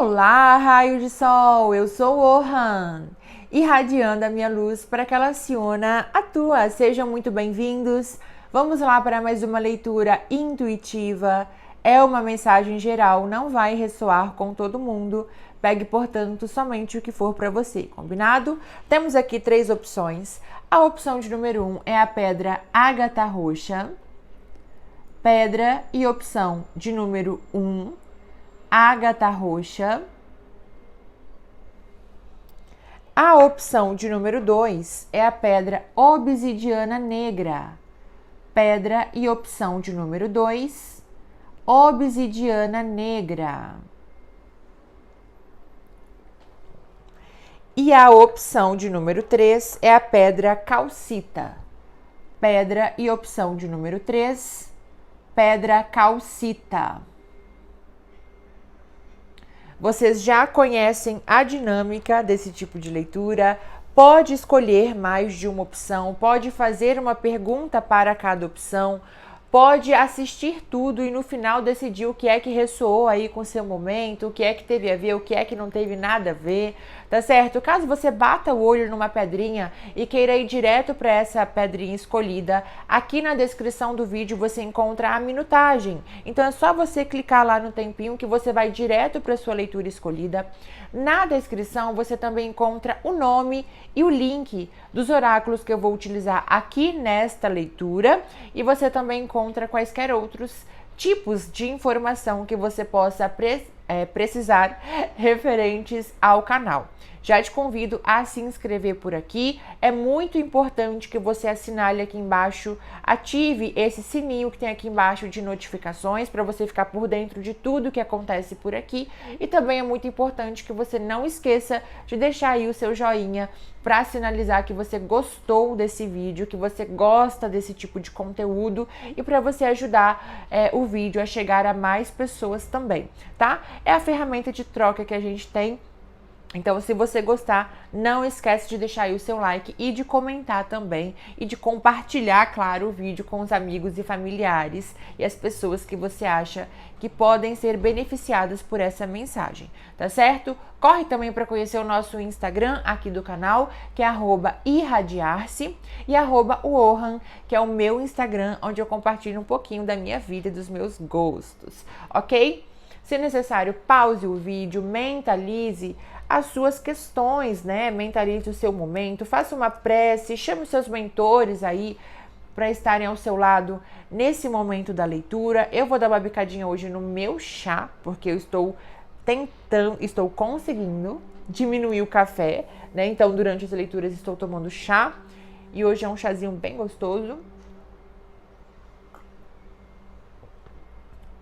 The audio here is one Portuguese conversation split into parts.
Olá, raio de sol! Eu sou o Han, irradiando a minha luz para que ela se una à tua. Sejam muito bem-vindos. Vamos lá para mais uma leitura intuitiva. É uma mensagem geral, não vai ressoar com todo mundo. Pegue, portanto, somente o que for para você, combinado? Temos aqui 3 opções. A opção de número 1 é a pedra ágata roxa. Pedra e opção de número 1, ágata roxa. A opção de número 2 é a pedra obsidiana negra. Pedra e opção de número 2, obsidiana negra. E a opção de número 3 é a pedra calcita. Pedra e opção de número 3, pedra calcita. Vocês já conhecem a dinâmica desse tipo de leitura, pode escolher mais de uma opção, pode fazer uma pergunta para cada opção, pode assistir tudo e no final decidir o que é que ressoou aí com o seu momento, o que é que teve a ver, o que é que não teve nada a ver, tá certo? Caso você bata o olho numa pedrinha e queira ir direto para essa pedrinha escolhida, aqui na descrição do vídeo você encontra a minutagem. Então é só você clicar lá no tempinho que você vai direto para sua leitura escolhida. Na descrição você também encontra o nome e o link dos oráculos que eu vou utilizar aqui nesta leitura e você também encontra quaisquer outros tipos de informação que você possa precisar referentes ao canal. Já te convido a se inscrever por aqui. É muito importante que você assinale aqui embaixo, ative esse sininho que tem aqui embaixo de notificações para você ficar por dentro de tudo que acontece por aqui. E também é muito importante que você não esqueça de deixar aí o seu joinha para sinalizar que você gostou desse vídeo, que você gosta desse tipo de conteúdo e para você ajudar o vídeo a chegar a mais pessoas também, tá? É a ferramenta de troca que a gente tem. Então, se você gostar, não esquece de deixar aí o seu like e de comentar também e de compartilhar, claro, o vídeo com os amigos e familiares e as pessoas que você acha que podem ser beneficiadas por essa mensagem, tá certo? Corre também para conhecer o nosso Instagram aqui do canal, que é @irradiar-se e @uohan, que é o meu Instagram, onde eu compartilho um pouquinho da minha vida e dos meus gostos, ok? Se necessário, pause o vídeo, mentalize as suas questões, né? Mentalize o seu momento, faça uma prece, chame os seus mentores aí para estarem ao seu lado nesse momento da leitura. Eu vou dar uma bicadinha hoje no meu chá, porque eu estou conseguindo diminuir o café, né? Então, durante as leituras estou tomando chá e hoje é um chazinho bem gostoso.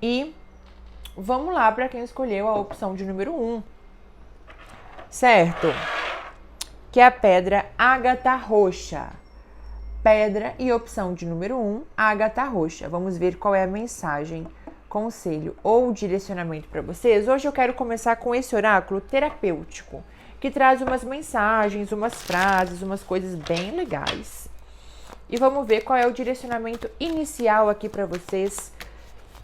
E vamos lá para quem escolheu a opção de número 1. Certo? Que é a pedra ágata roxa. Pedra e opção de número 1, ágata roxa. Vamos ver qual é a mensagem, conselho ou direcionamento para vocês. Hoje eu quero começar com esse oráculo terapêutico, que traz umas mensagens, umas frases, umas coisas bem legais. E vamos ver qual é o direcionamento inicial aqui para vocês.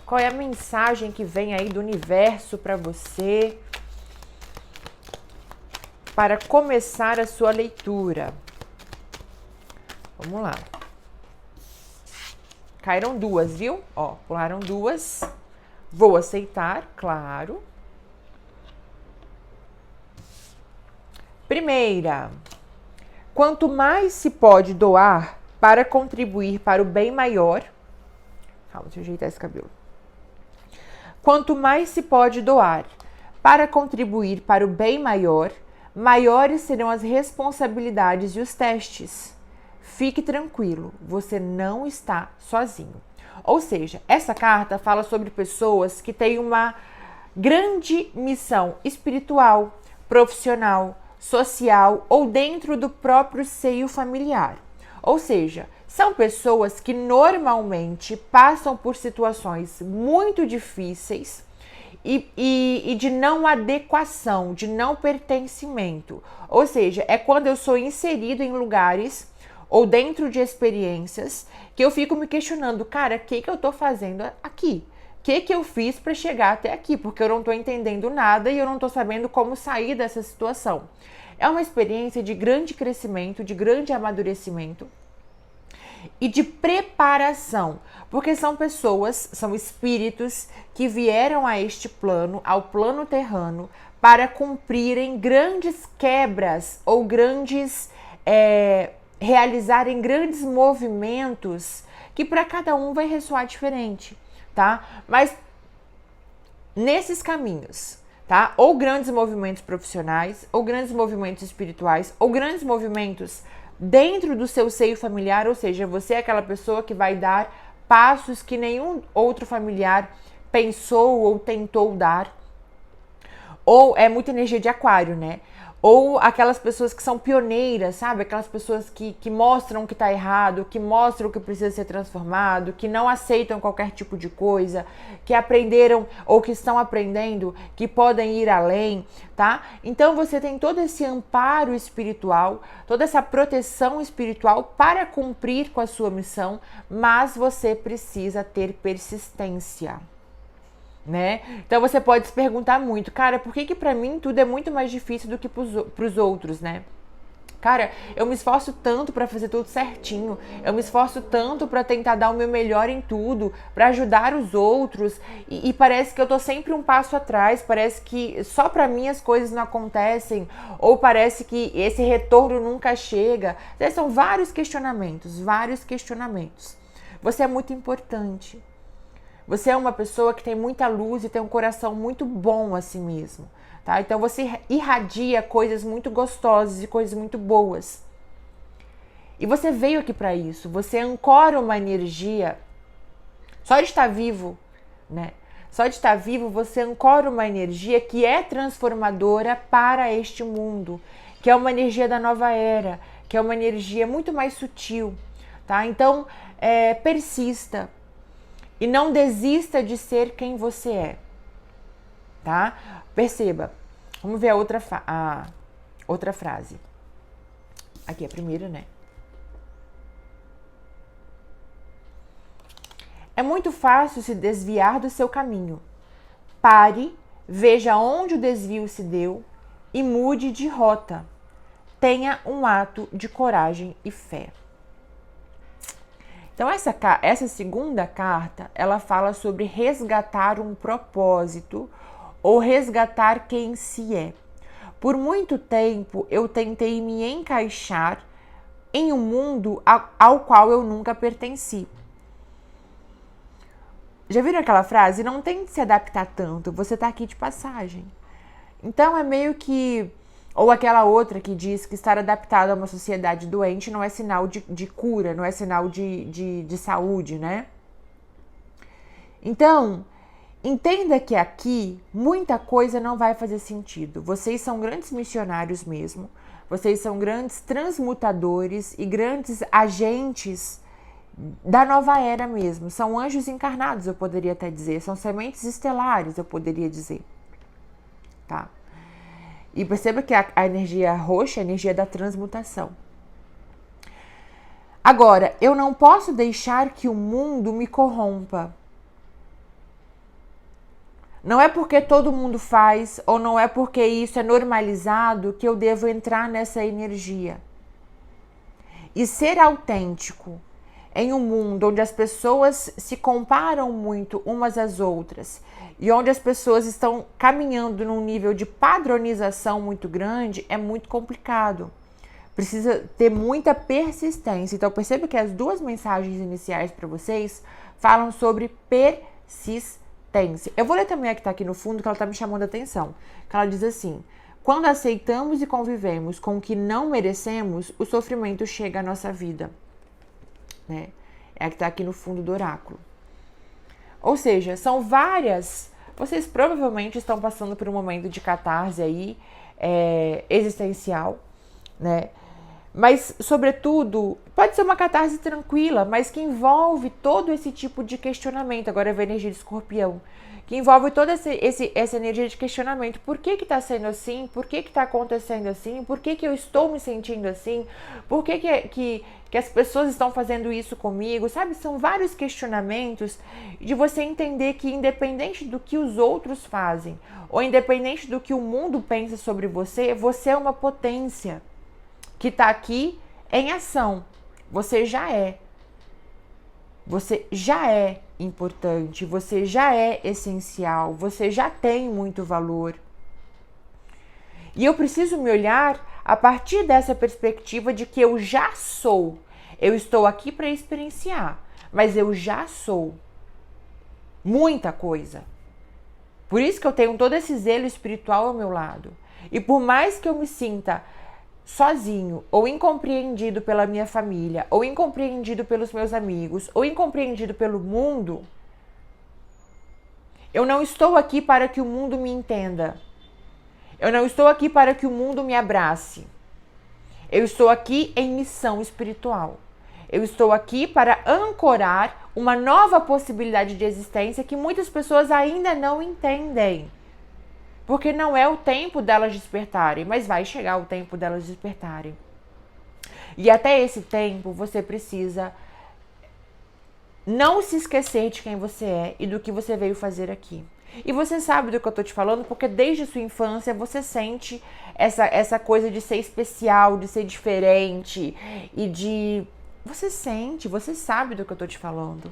Qual é a mensagem que vem aí do universo para você para começar a sua leitura? Vamos lá. Caíram 2, viu? Ó, pularam 2. Vou aceitar, claro. Primeira. Quanto mais se pode doar para contribuir para o bem maior... Calma, deixa eu ajeitar esse cabelo. Quanto mais se pode doar para contribuir para o bem maior, maiores serão as responsabilidades e os testes. Fique tranquilo, você não está sozinho. Ou seja, essa carta fala sobre pessoas que têm uma grande missão espiritual, profissional, social ou dentro do próprio seio familiar. Ou seja, são pessoas que normalmente passam por situações muito difíceis e de não adequação, de não pertencimento. Ou seja, é quando eu sou inserido em lugares ou dentro de experiências que eu fico me questionando, cara, o que eu tô fazendo aqui? que eu fiz para chegar até aqui, porque eu não estou entendendo nada e eu não estou sabendo como sair dessa situação. É uma experiência de grande crescimento, de grande amadurecimento e de preparação, porque são pessoas, são espíritos que vieram a este plano, ao plano terrano, para cumprirem grandes quebras ou realizarem grandes movimentos que para cada um vai ressoar diferente, tá? Mas nesses caminhos, tá? Ou grandes movimentos profissionais, ou grandes movimentos espirituais, ou grandes movimentos dentro do seu seio familiar, ou seja, você é aquela pessoa que vai dar passos que nenhum outro familiar pensou ou tentou dar. Ou é muita energia de aquário, né? Ou aquelas pessoas que são pioneiras, sabe? Aquelas pessoas que mostram o que está errado, que mostram o que precisa ser transformado, que não aceitam qualquer tipo de coisa, que aprenderam ou que estão aprendendo, que podem ir além, tá? Então você tem todo esse amparo espiritual, toda essa proteção espiritual para cumprir com a sua missão, mas você precisa ter persistência. Né? Então você pode se perguntar muito, cara, por que pra mim tudo é muito mais difícil do que pros outros, né? Cara, eu me esforço tanto pra fazer tudo certinho, eu me esforço tanto pra tentar dar o meu melhor em tudo, pra ajudar os outros, e parece que eu tô sempre um passo atrás, parece que só pra mim as coisas não acontecem, ou parece que esse retorno nunca chega. São vários questionamentos, Você é muito importante. Você é uma pessoa que tem muita luz e tem um coração muito bom a si mesmo, tá? Então você irradia coisas muito gostosas e coisas muito boas. E você veio aqui para isso. Você ancora uma energia. Só de estar vivo, né? Só de estar vivo, você ancora uma energia que é transformadora para este mundo, que é uma energia da nova era, que é uma energia muito mais sutil, tá? Então, persista. E não desista de ser quem você é, tá? Perceba. Vamos ver a outra frase. Aqui, a primeira, né? É muito fácil se desviar do seu caminho. Pare, veja onde o desvio se deu e mude de rota. Tenha um ato de coragem e fé. Então essa segunda carta, ela fala sobre resgatar um propósito ou resgatar quem se é. Por muito tempo eu tentei me encaixar em um mundo ao qual eu nunca pertenci. Já viram aquela frase? Não tente se adaptar tanto, você tá aqui de passagem. Então é meio que... Ou aquela outra que diz que estar adaptado a uma sociedade doente não é sinal de cura, não é sinal de saúde, né? Então, entenda que aqui muita coisa não vai fazer sentido. Vocês são grandes missionários mesmo, vocês são grandes transmutadores e grandes agentes da nova era mesmo. São anjos encarnados, eu poderia até dizer, são sementes estelares, eu poderia dizer, tá? E perceba que a energia roxa é a energia da transmutação. Agora, eu não posso deixar que o mundo me corrompa. Não é porque todo mundo faz, ou não é porque isso é normalizado, que eu devo entrar nessa energia. E ser autêntico em um mundo onde as pessoas se comparam muito umas às outras, e onde as pessoas estão caminhando num nível de padronização muito grande, é muito complicado. Precisa ter muita persistência. Então perceba que as duas mensagens iniciais para vocês falam sobre persistência. Eu vou ler também a que está aqui no fundo, que ela está me chamando a atenção. Que ela diz assim: quando aceitamos e convivemos com o que não merecemos, o sofrimento chega à nossa vida. Né? É a que está aqui no fundo do oráculo. Ou seja, são várias... Vocês provavelmente estão passando por um momento de catarse aí, existencial, né? Mas, sobretudo, pode ser uma catarse tranquila, mas que envolve todo esse tipo de questionamento. Agora vem a energia de Escorpião, que envolve toda essa energia de questionamento. Por que está sendo assim? Por que está acontecendo assim? Por que eu estou me sentindo assim? Por que as pessoas estão fazendo isso comigo? Sabe, são vários questionamentos de você entender que independente do que os outros fazem, ou independente do que o mundo pensa sobre você, você é uma potência que está aqui em ação. Você já é. Você já é importante, você já é essencial, você já tem muito valor. E eu preciso me olhar a partir dessa perspectiva de que eu já sou. Eu estou aqui para experienciar, mas eu já sou muita coisa. Por isso que eu tenho todo esse zelo espiritual ao meu lado. E por mais que eu me sinta sozinho, ou incompreendido pela minha família, ou incompreendido pelos meus amigos, ou incompreendido pelo mundo, eu não estou aqui para que o mundo me entenda. Eu não estou aqui para que o mundo me abrace. Eu estou aqui em missão espiritual. Eu estou aqui para ancorar uma nova possibilidade de existência que muitas pessoas ainda não entendem. Porque não é o tempo delas despertarem, mas vai chegar o tempo delas despertarem. E até esse tempo você precisa não se esquecer de quem você é e do que você veio fazer aqui. E você sabe do que eu tô te falando, porque desde a sua infância você sente essa coisa de ser especial, de ser diferente e de... Você sente, você sabe do que eu tô te falando.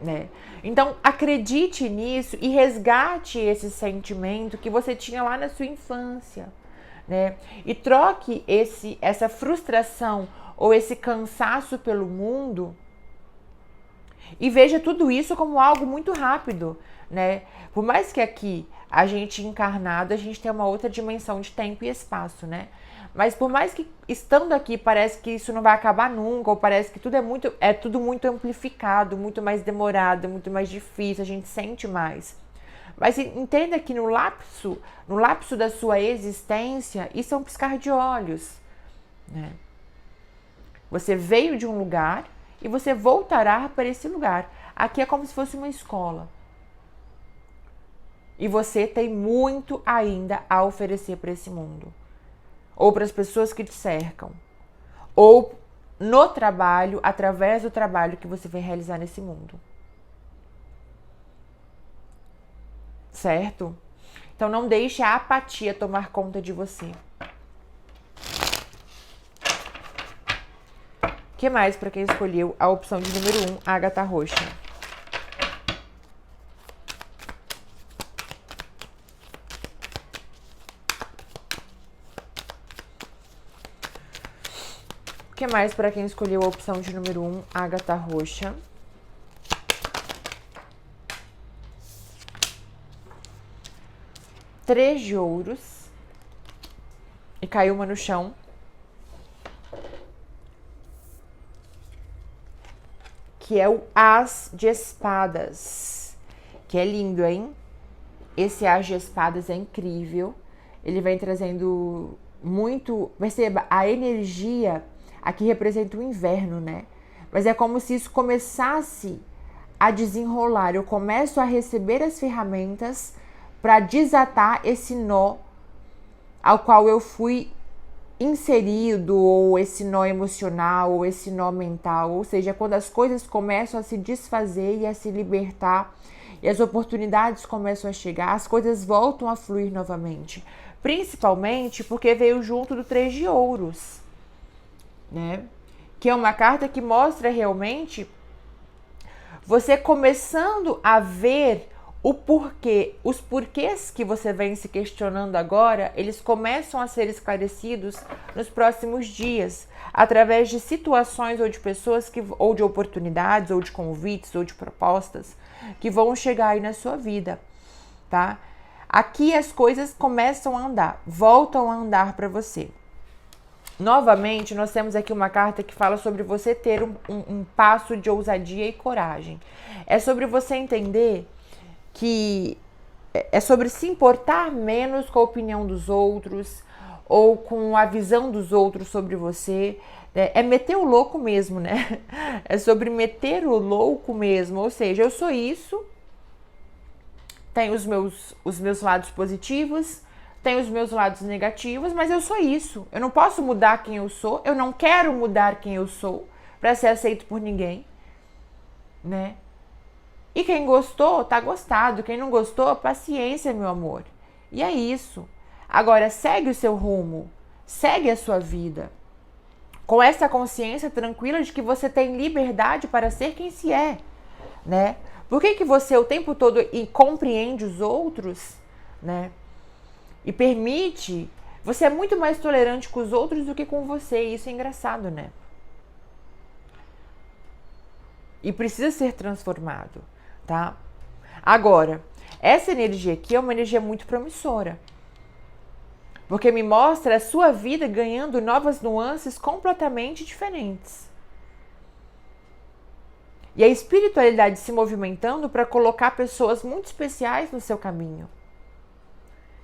Né? Então acredite nisso e resgate esse sentimento que você tinha lá na sua infância, né? E troque essa frustração ou esse cansaço pelo mundo e veja tudo isso como algo muito rápido, né? Por mais que aqui a gente encarnado, a gente tem uma outra dimensão de tempo e espaço, né? Mas por mais que estando aqui parece que isso não vai acabar nunca, ou parece que tudo é tudo muito amplificado, muito mais demorado, muito mais difícil, a gente sente mais. Mas entenda que no lapso da sua existência, isso é um piscar de olhos, né? Você veio de um lugar e você voltará para esse lugar. Aqui é como se fosse uma escola. E você tem muito ainda a oferecer para esse mundo. Ou para as pessoas que te cercam, ou no trabalho, através do trabalho que você vai realizar nesse mundo. Certo? Então não deixe a apatia tomar conta de você. O que mais para quem escolheu a opção de número 1, ágata roxa? O que mais para quem escolheu a opção de número 1, ágata roxa? Três de ouros. E caiu uma no chão. Que é o As de Espadas. Que é lindo, hein? Esse As de Espadas é incrível. Ele vem trazendo muito... Perceba, a energia... Aqui representa o inverno, né? Mas é como se isso começasse a desenrolar. Eu começo a receber as ferramentas para desatar esse nó ao qual eu fui inserido, ou esse nó emocional, ou esse nó mental. Ou seja, quando as coisas começam a se desfazer e a se libertar, e as oportunidades começam a chegar, as coisas voltam a fluir novamente. Principalmente porque veio junto do 3 de ouros. Né? Que é uma carta que mostra realmente você começando a ver o porquê, os porquês que você vem se questionando agora, eles começam a ser esclarecidos nos próximos dias, através de situações ou de pessoas ou de oportunidades, ou de convites, ou de propostas que vão chegar aí na sua vida, tá? Aqui as coisas começam a andar, voltam a andar para você. Novamente, nós temos aqui uma carta que fala sobre você ter um passo de ousadia e coragem. É sobre você entender que é sobre se importar menos com a opinião dos outros ou com a visão dos outros sobre você. É meter o louco mesmo, né? É sobre meter o louco mesmo. Ou seja, eu sou isso tem os meus lados positivos, tem os meus lados negativos, mas eu sou isso. Eu não posso mudar quem eu sou, eu não quero mudar quem eu sou para ser aceito por ninguém, né? E quem gostou, tá gostado. Quem não gostou, paciência, meu amor. E é isso. Agora, segue o seu rumo, segue a sua vida, com essa consciência tranquila de que você tem liberdade para ser quem se é, né? Por que você o tempo todo compreende os outros, né? E permite, você é muito mais tolerante com os outros do que com você, e isso é engraçado, né? E precisa ser transformado, tá? Agora, essa energia aqui é uma energia muito promissora, porque me mostra a sua vida ganhando novas nuances completamente diferentes. E a espiritualidade se movimentando para colocar pessoas muito especiais no seu caminho,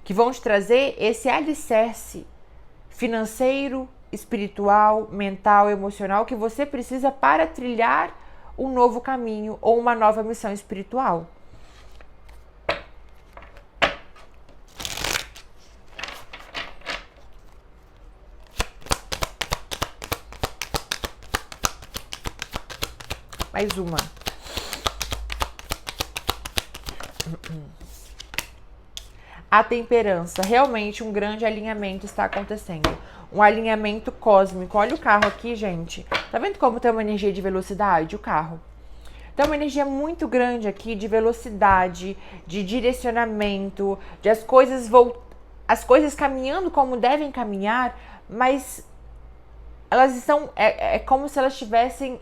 que vão te trazer esse alicerce financeiro, espiritual, mental, emocional que você precisa para trilhar um novo caminho ou uma nova missão espiritual. Mais uma. A temperança. Realmente um grande alinhamento está acontecendo. Um alinhamento cósmico. Olha o carro aqui, gente. Tá vendo como tem uma energia de velocidade? O carro. Tem uma energia muito grande aqui de velocidade, de direcionamento, de as coisas caminhando como devem caminhar, mas elas estão... É como se elas tivessem...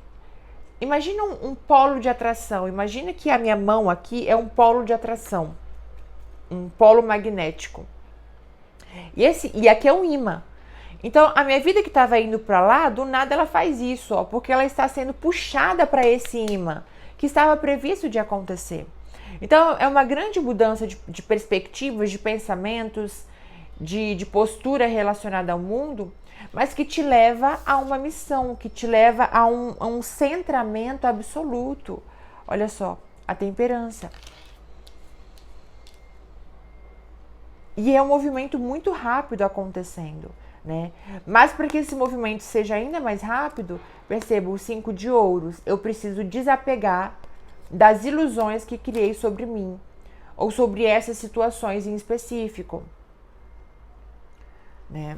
Imagina um polo de atração. Imagina que a minha mão aqui é um polo de atração. Um polo magnético. E aqui é um imã. Então, a minha vida que estava indo para lá, do nada ela faz isso, ó, porque ela está sendo puxada para esse imã, que estava previsto de acontecer. Então, é uma grande mudança de perspectivas, de pensamentos, de postura relacionada ao mundo, mas que te leva a uma missão, que te leva a um centramento absoluto. Olha só, a temperança. E é um movimento muito rápido acontecendo, né? Mas para que esse movimento seja ainda mais rápido, perceba o 5 de ouros. Eu preciso desapegar das ilusões que criei sobre mim, ou sobre essas situações em específico, né?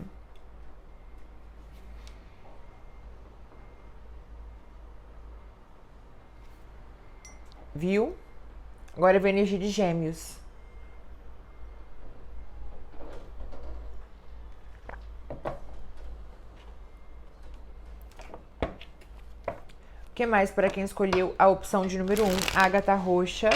Viu? Agora vem a energia de Gêmeos. O que mais para quem escolheu a opção de número 1, ágata roxa?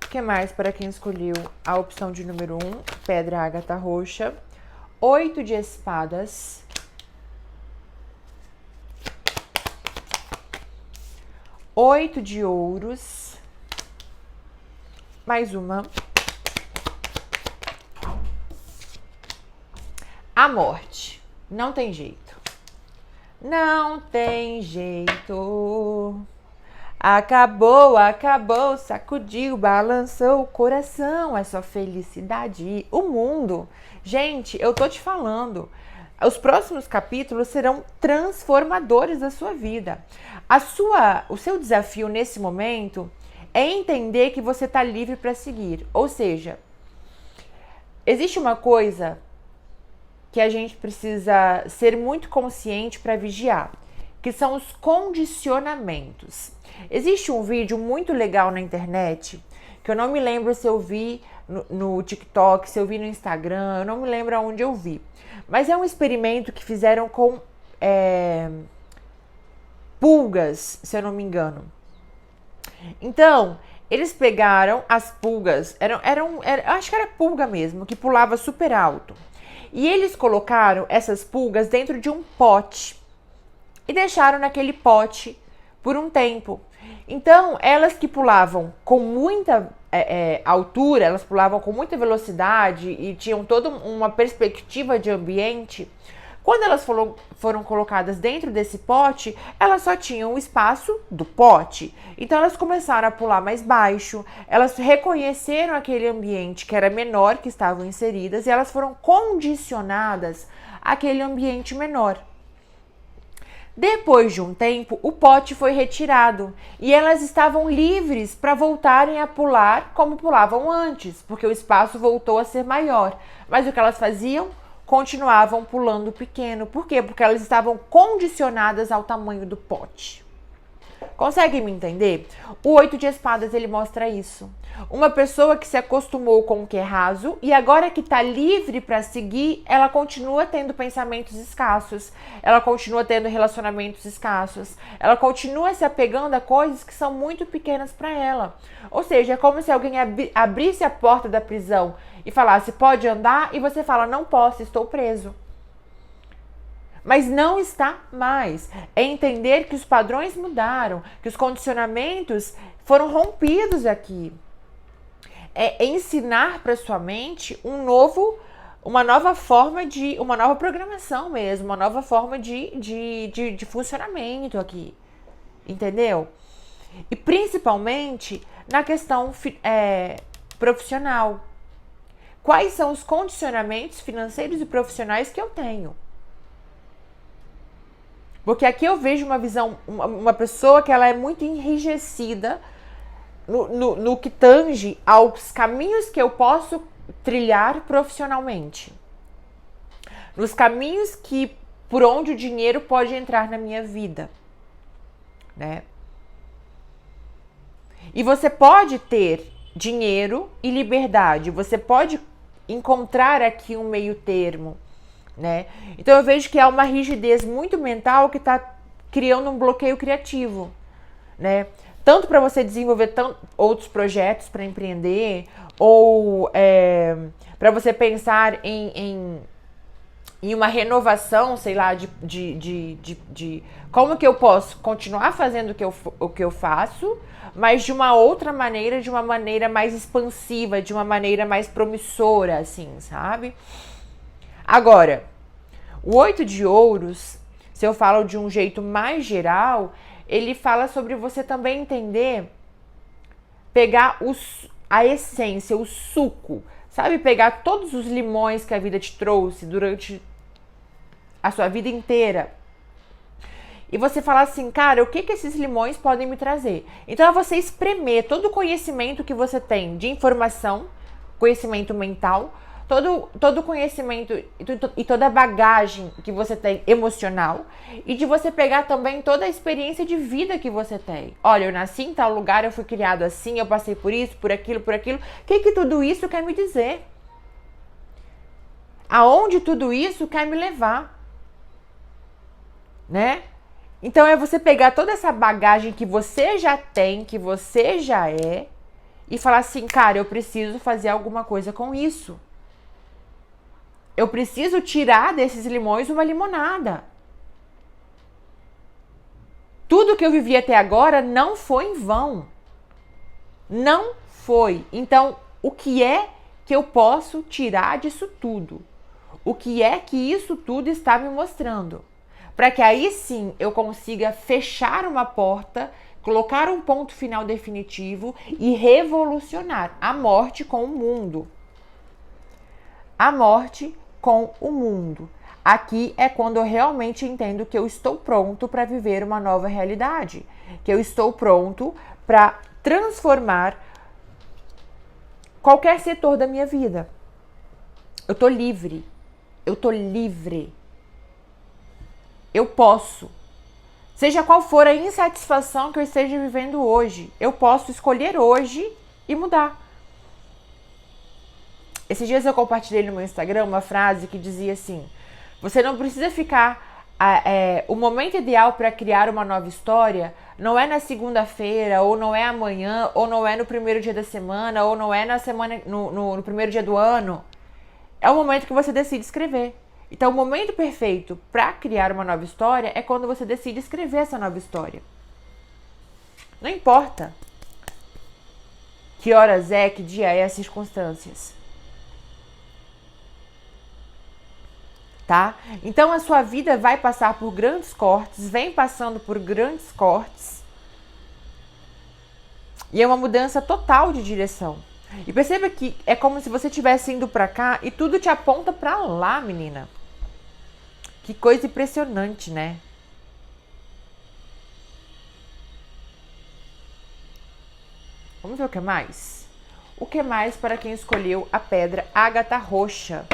O que mais para quem escolheu a opção de número 1, pedra ágata roxa? 8 de espadas. 8 de ouros. Mais uma. A morte. Não tem jeito. Não tem jeito. Acabou, acabou, sacudiu, balançou o coração. É só felicidade. O mundo. Gente, eu tô te falando. Os próximos capítulos serão transformadores da sua vida. O seu desafio nesse momento é entender que você está livre para seguir. Ou seja, existe uma coisa que a gente precisa ser muito consciente para vigiar, que são os condicionamentos. Existe um vídeo muito legal na internet, que eu não me lembro se eu vi no TikTok, se eu vi no Instagram, eu não me lembro aonde eu vi. Mas é um experimento que fizeram com pulgas, se eu não me engano. Então, eles pegaram as pulgas, acho que era pulga mesmo, que pulava super alto. E eles colocaram essas pulgas dentro de um pote e deixaram naquele pote por um tempo. Então, elas que pulavam com muita altura, elas pulavam com muita velocidade e tinham toda uma perspectiva de ambiente, Quando elas foram colocadas dentro desse pote, elas só tinham o espaço do pote. Então elas começaram a pular mais baixo, elas reconheceram aquele ambiente que era menor que estavam inseridas e elas foram condicionadas àquele ambiente menor. Depois de um tempo, o pote foi retirado e elas estavam livres para voltarem a pular como pulavam antes, porque o espaço voltou a ser maior. Mas o que elas faziam? Continuavam pulando pequeno. Por quê? Porque elas estavam condicionadas ao tamanho do pote. Conseguem me entender? O 8 de espadas, ele mostra isso. Uma pessoa que se acostumou com o que é raso e agora que está livre para seguir, ela continua tendo pensamentos escassos, ela continua tendo relacionamentos escassos, ela continua se apegando a coisas que são muito pequenas para ela. Ou seja, é como se alguém abrisse a porta da prisão e falasse, pode andar, e você fala, não posso, estou preso. Mas não está mais. É entender que os padrões mudaram, que os condicionamentos foram rompidos aqui. É ensinar para sua mente uma nova forma uma nova programação mesmo, uma nova forma de funcionamento aqui. Entendeu? E principalmente na questão profissional. Quais são os condicionamentos financeiros e profissionais que eu tenho? Porque aqui eu vejo uma visão, uma pessoa que ela é muito enrijecida no que tange aos caminhos que eu posso trilhar profissionalmente. Nos caminhos por onde o dinheiro pode entrar na minha vida, né? E você pode ter dinheiro e liberdade, você pode encontrar aqui um meio termo, né? Então eu vejo que há uma rigidez muito mental que está criando um bloqueio criativo, né? Tanto para você desenvolver outros projetos para empreender, ou para você pensar em uma renovação, sei lá, de como que eu posso continuar fazendo o que eu faço, mas de uma outra maneira, de uma maneira mais expansiva, de uma maneira mais promissora, assim, sabe? Agora, o 8 de ouros, se eu falo de um jeito mais geral, ele fala sobre você também entender, pegar a essência, o suco, sabe? Pegar todos os limões que a vida te trouxe durante a sua vida inteira e você falar assim, cara, o que esses limões podem me trazer? Então é você espremer todo o conhecimento que você tem de informação, conhecimento mental, todo o conhecimento e toda a bagagem que você tem emocional, e de você pegar também toda a experiência de vida que você tem. Olha, eu nasci em tal lugar, eu fui criado assim, eu passei por isso, por aquilo. O que tudo isso quer me dizer? Aonde tudo isso quer me levar? Né? Então é você pegar toda essa bagagem que você já tem, que você já é, e falar assim, cara, eu preciso fazer alguma coisa com isso. Eu preciso tirar desses limões uma limonada. Tudo que eu vivi até agora não foi em vão. Não foi. Então, o que é que eu posso tirar disso tudo? O que é que isso tudo está me mostrando? Para que aí sim eu consiga fechar uma porta, colocar um ponto final definitivo e revolucionar a morte com o mundo. A morte com o mundo. Aqui é quando eu realmente entendo que eu estou pronto para viver uma nova realidade, que eu estou pronto para transformar qualquer setor da minha vida. Eu tô livre. Eu tô livre. Eu posso. Seja qual for a insatisfação que eu esteja vivendo hoje, eu posso escolher hoje e mudar. Esses dias eu compartilhei no meu Instagram uma frase que dizia assim, você não precisa ficar... o momento ideal para criar uma nova história não é na segunda-feira, ou não é amanhã, ou não é no primeiro dia da semana, ou não é na semana, no primeiro dia do ano. É o momento que você decide escrever. Então, o momento perfeito para criar uma nova história é quando você decide escrever essa nova história. Não importa que horas é, que dia é, as circunstâncias. tá? Então a sua vida vai passar por grandes cortes, vem passando por grandes cortes. E é uma mudança total de direção. E perceba que é como se você estivesse indo pra cá e tudo te aponta pra lá, menina. Que coisa impressionante, né? Vamos ver o que mais? O que mais para quem escolheu a pedra ágata roxa?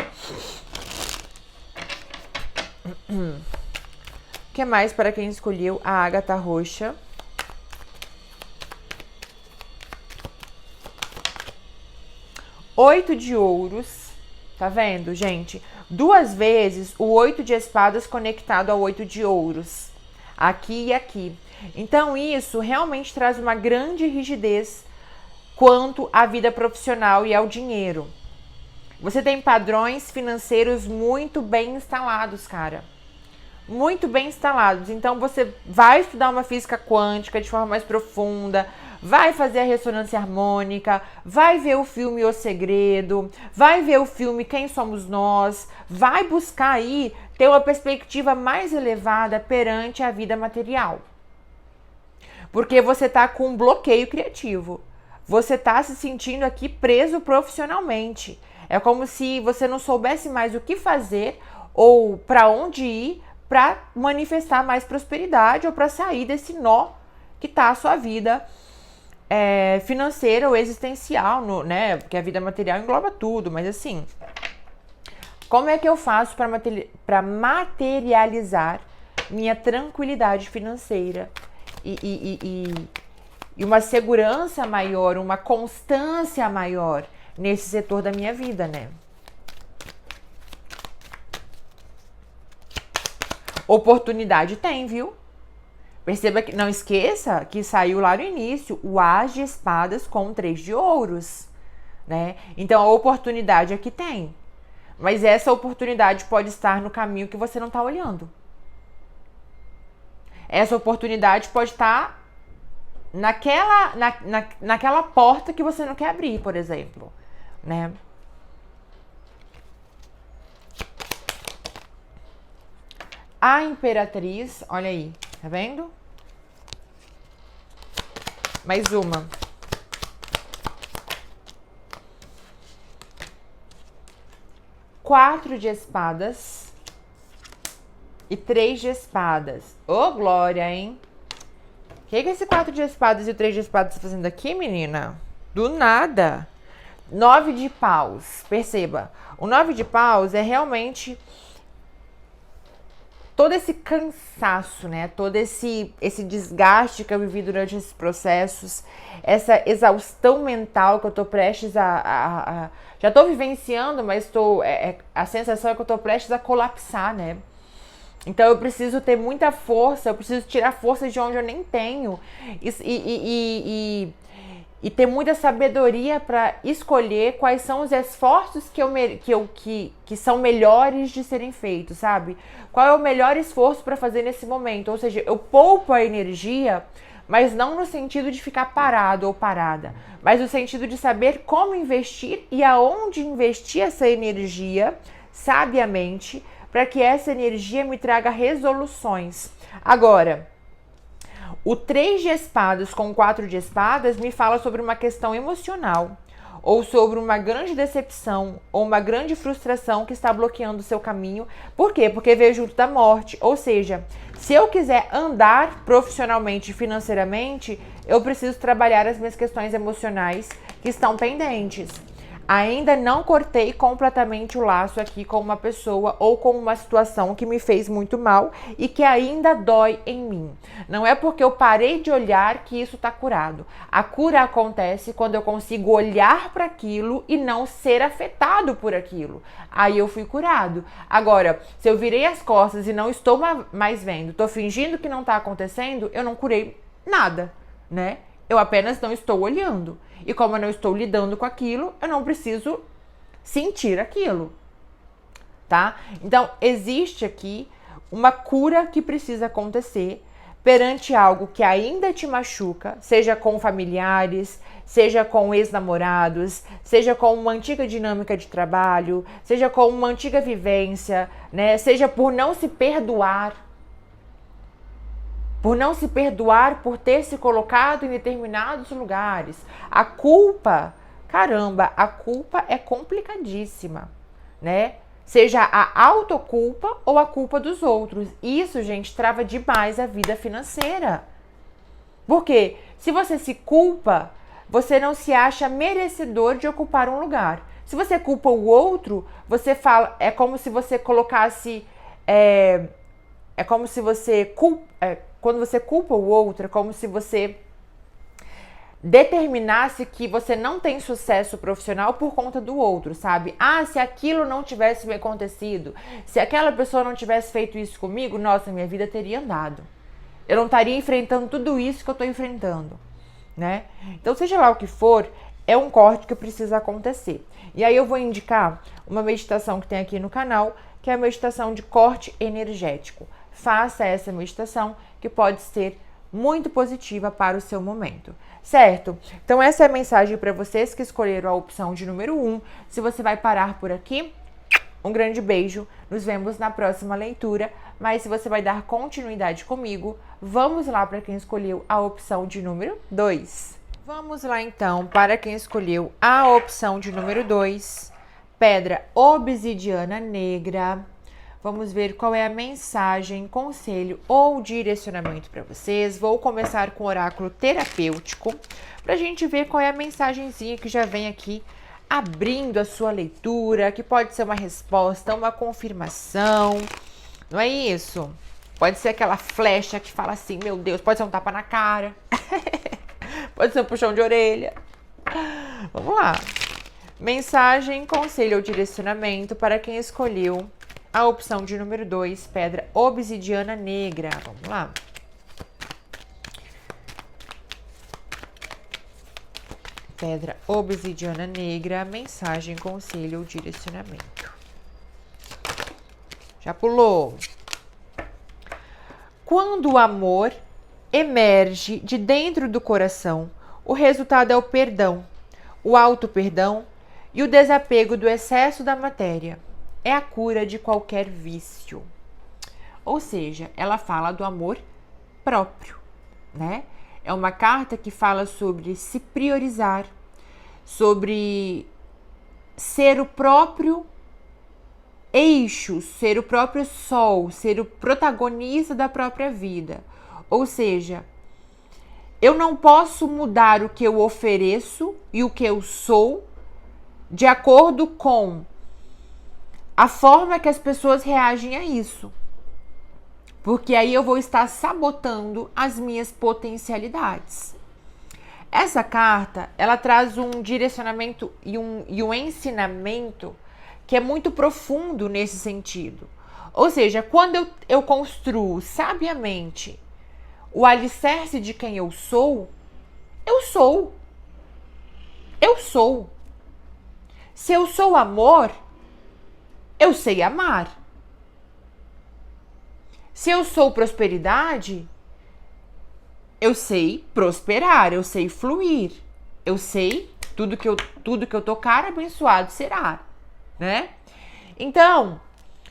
O que mais para quem escolheu a ágata roxa? Oito de ouros, tá vendo, gente? Duas vezes o 8 de espadas conectado ao 8 de ouros, aqui e aqui. Então isso realmente traz uma grande rigidez quanto à vida profissional e ao dinheiro. Você tem padrões financeiros muito bem instalados, cara. Muito bem instalados. Então você vai estudar uma física quântica de forma mais profunda, vai fazer a ressonância harmônica, vai ver o filme O Segredo, vai ver o filme Quem Somos Nós, vai buscar aí ter uma perspectiva mais elevada perante a vida material. Porque você tá com um bloqueio criativo. Você tá se sentindo aqui preso profissionalmente. É como se você não soubesse mais o que fazer ou para onde ir para manifestar mais prosperidade ou para sair desse nó que tá a sua vida financeira ou existencial, né? Porque a vida material engloba tudo, mas assim, como é que eu faço para materializar minha tranquilidade financeira e uma segurança maior, uma constância maior nesse setor da minha vida, né? Oportunidade tem, viu? Perceba que, não esqueça que saiu lá no início o As de espadas com 3 de ouros, né? Então a oportunidade aqui tem. Mas essa oportunidade pode estar no caminho que você não está olhando. Essa oportunidade pode estar naquela porta que você não quer abrir, por exemplo, né? A Imperatriz, olha aí, tá vendo? Mais uma. Quatro de espadas e 3 de espadas. Ô, glória, hein? O que esse 4 de espadas e o 3 de espadas tá fazendo aqui, menina? Do nada. 9 de paus. Perceba, o 9 de paus é realmente todo esse cansaço, né? Todo esse desgaste que eu vivi durante esses processos, essa exaustão mental que eu tô prestes já tô vivenciando, mas a sensação é que eu tô prestes a colapsar, né? Então eu preciso ter muita força, eu preciso tirar força de onde eu nem tenho e ter muita sabedoria para escolher quais são os esforços que são melhores de serem feitos, sabe? Qual é o melhor esforço para fazer nesse momento? Ou seja, eu poupo a energia, mas não no sentido de ficar parado ou parada, mas no sentido de saber como investir e aonde investir essa energia sabiamente, para que essa energia me traga resoluções. Agora, o 3 de espadas com 4 de espadas me fala sobre uma questão emocional, ou sobre uma grande decepção, ou uma grande frustração que está bloqueando o seu caminho. Por quê? Porque veio junto da morte. Ou seja, se eu quiser andar profissionalmente e financeiramente, eu preciso trabalhar as minhas questões emocionais que estão pendentes. Ainda não cortei completamente o laço aqui com uma pessoa ou com uma situação que me fez muito mal e que ainda dói em mim. Não é porque eu parei de olhar que isso está curado. A cura acontece quando eu consigo olhar para aquilo e não ser afetado por aquilo. Aí eu fui curado. Agora, se eu virei as costas e não estou mais vendo, estou fingindo que não está acontecendo, eu não curei nada, né? Eu apenas não estou olhando. E como eu não estou lidando com aquilo, eu não preciso sentir aquilo, tá? Então, existe aqui uma cura que precisa acontecer perante algo que ainda te machuca, seja com familiares, seja com ex-namorados, seja com uma antiga dinâmica de trabalho, seja com uma antiga vivência, né? Seja por não se perdoar. Por não se perdoar por ter se colocado em determinados lugares. A culpa, caramba, a culpa é complicadíssima, né? Seja a autoculpa ou a culpa dos outros. Isso, gente, trava demais a vida financeira. Porque se você se culpa, você não se acha merecedor de ocupar um lugar. Se você culpa o outro, você fala, é como se você colocasse, quando você culpa o outro, é como se você determinasse que você não tem sucesso profissional por conta do outro, sabe? Ah, se aquilo não tivesse me acontecido, se aquela pessoa não tivesse feito isso comigo, nossa, minha vida teria andado. Eu não estaria enfrentando tudo isso que eu tô enfrentando, né? Então, seja lá o que for, é um corte que precisa acontecer. E aí eu vou indicar uma meditação que tem aqui no canal, que é a meditação de corte energético. Faça essa meditação, que pode ser muito positiva para o seu momento, certo? Então essa é a mensagem para vocês que escolheram a opção de número 1. Se você vai parar por aqui, um grande beijo, nos vemos na próxima leitura, mas se você vai dar continuidade comigo, vamos lá para quem escolheu a opção de número 2. Vamos lá então para quem escolheu a opção de número 2, pedra obsidiana negra. Vamos ver qual é a mensagem, conselho ou direcionamento para vocês. Vou começar com o oráculo terapêutico, para a gente ver qual é a mensagenzinha que já vem aqui abrindo a sua leitura, que pode ser uma resposta, uma confirmação, não é isso? Pode ser aquela flecha que fala assim, meu Deus, pode ser um tapa na cara, pode ser um puxão de orelha. Vamos lá. Mensagem, conselho ou direcionamento para quem escolheu a opção de número 2, pedra obsidiana negra. Vamos lá. Pedra obsidiana negra, mensagem, conselho ou direcionamento. Já pulou. Quando o amor emerge de dentro do coração, o resultado é o perdão, o auto-perdão e o desapego do excesso da matéria. É a cura de qualquer vício. Ou seja, ela fala do amor próprio, né? É uma carta que fala sobre se priorizar, sobre ser o próprio eixo, ser o próprio sol, ser o protagonista da própria vida. Ou seja, eu não posso mudar o que eu ofereço e o que eu sou de acordo com a forma que as pessoas reagem a isso. Porque aí eu vou estar sabotando as minhas potencialidades. Essa carta, ela traz um direcionamento e um ensinamento que é muito profundo nesse sentido. Ou seja, quando eu construo sabiamente o alicerce de quem eu sou, eu sou. Eu sou. Se eu sou amor, eu sei amar. Se eu sou prosperidade, eu sei prosperar, eu sei fluir. Eu sei tudo que eu tocar, abençoado será, né? Então,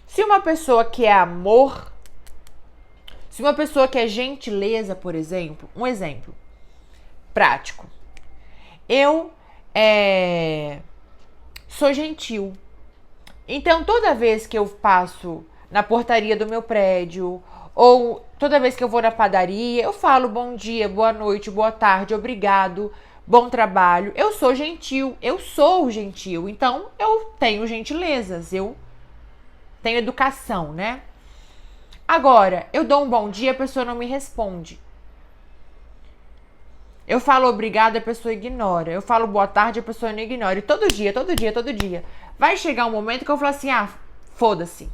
se uma pessoa que é amor, se uma pessoa que é gentileza, por exemplo, um exemplo prático. Eu sou gentil. Então, toda vez que eu passo na portaria do meu prédio, ou toda vez que eu vou na padaria, eu falo bom dia, boa noite, boa tarde, obrigado, bom trabalho. Eu sou gentil, eu sou gentil. Então, eu tenho gentilezas, eu tenho educação, né? Agora, eu dou um bom dia, a pessoa não me responde. Eu falo obrigado, a pessoa ignora. Eu falo boa tarde, a pessoa não ignora. E todo dia. Vai chegar um momento que eu falo assim, foda-se.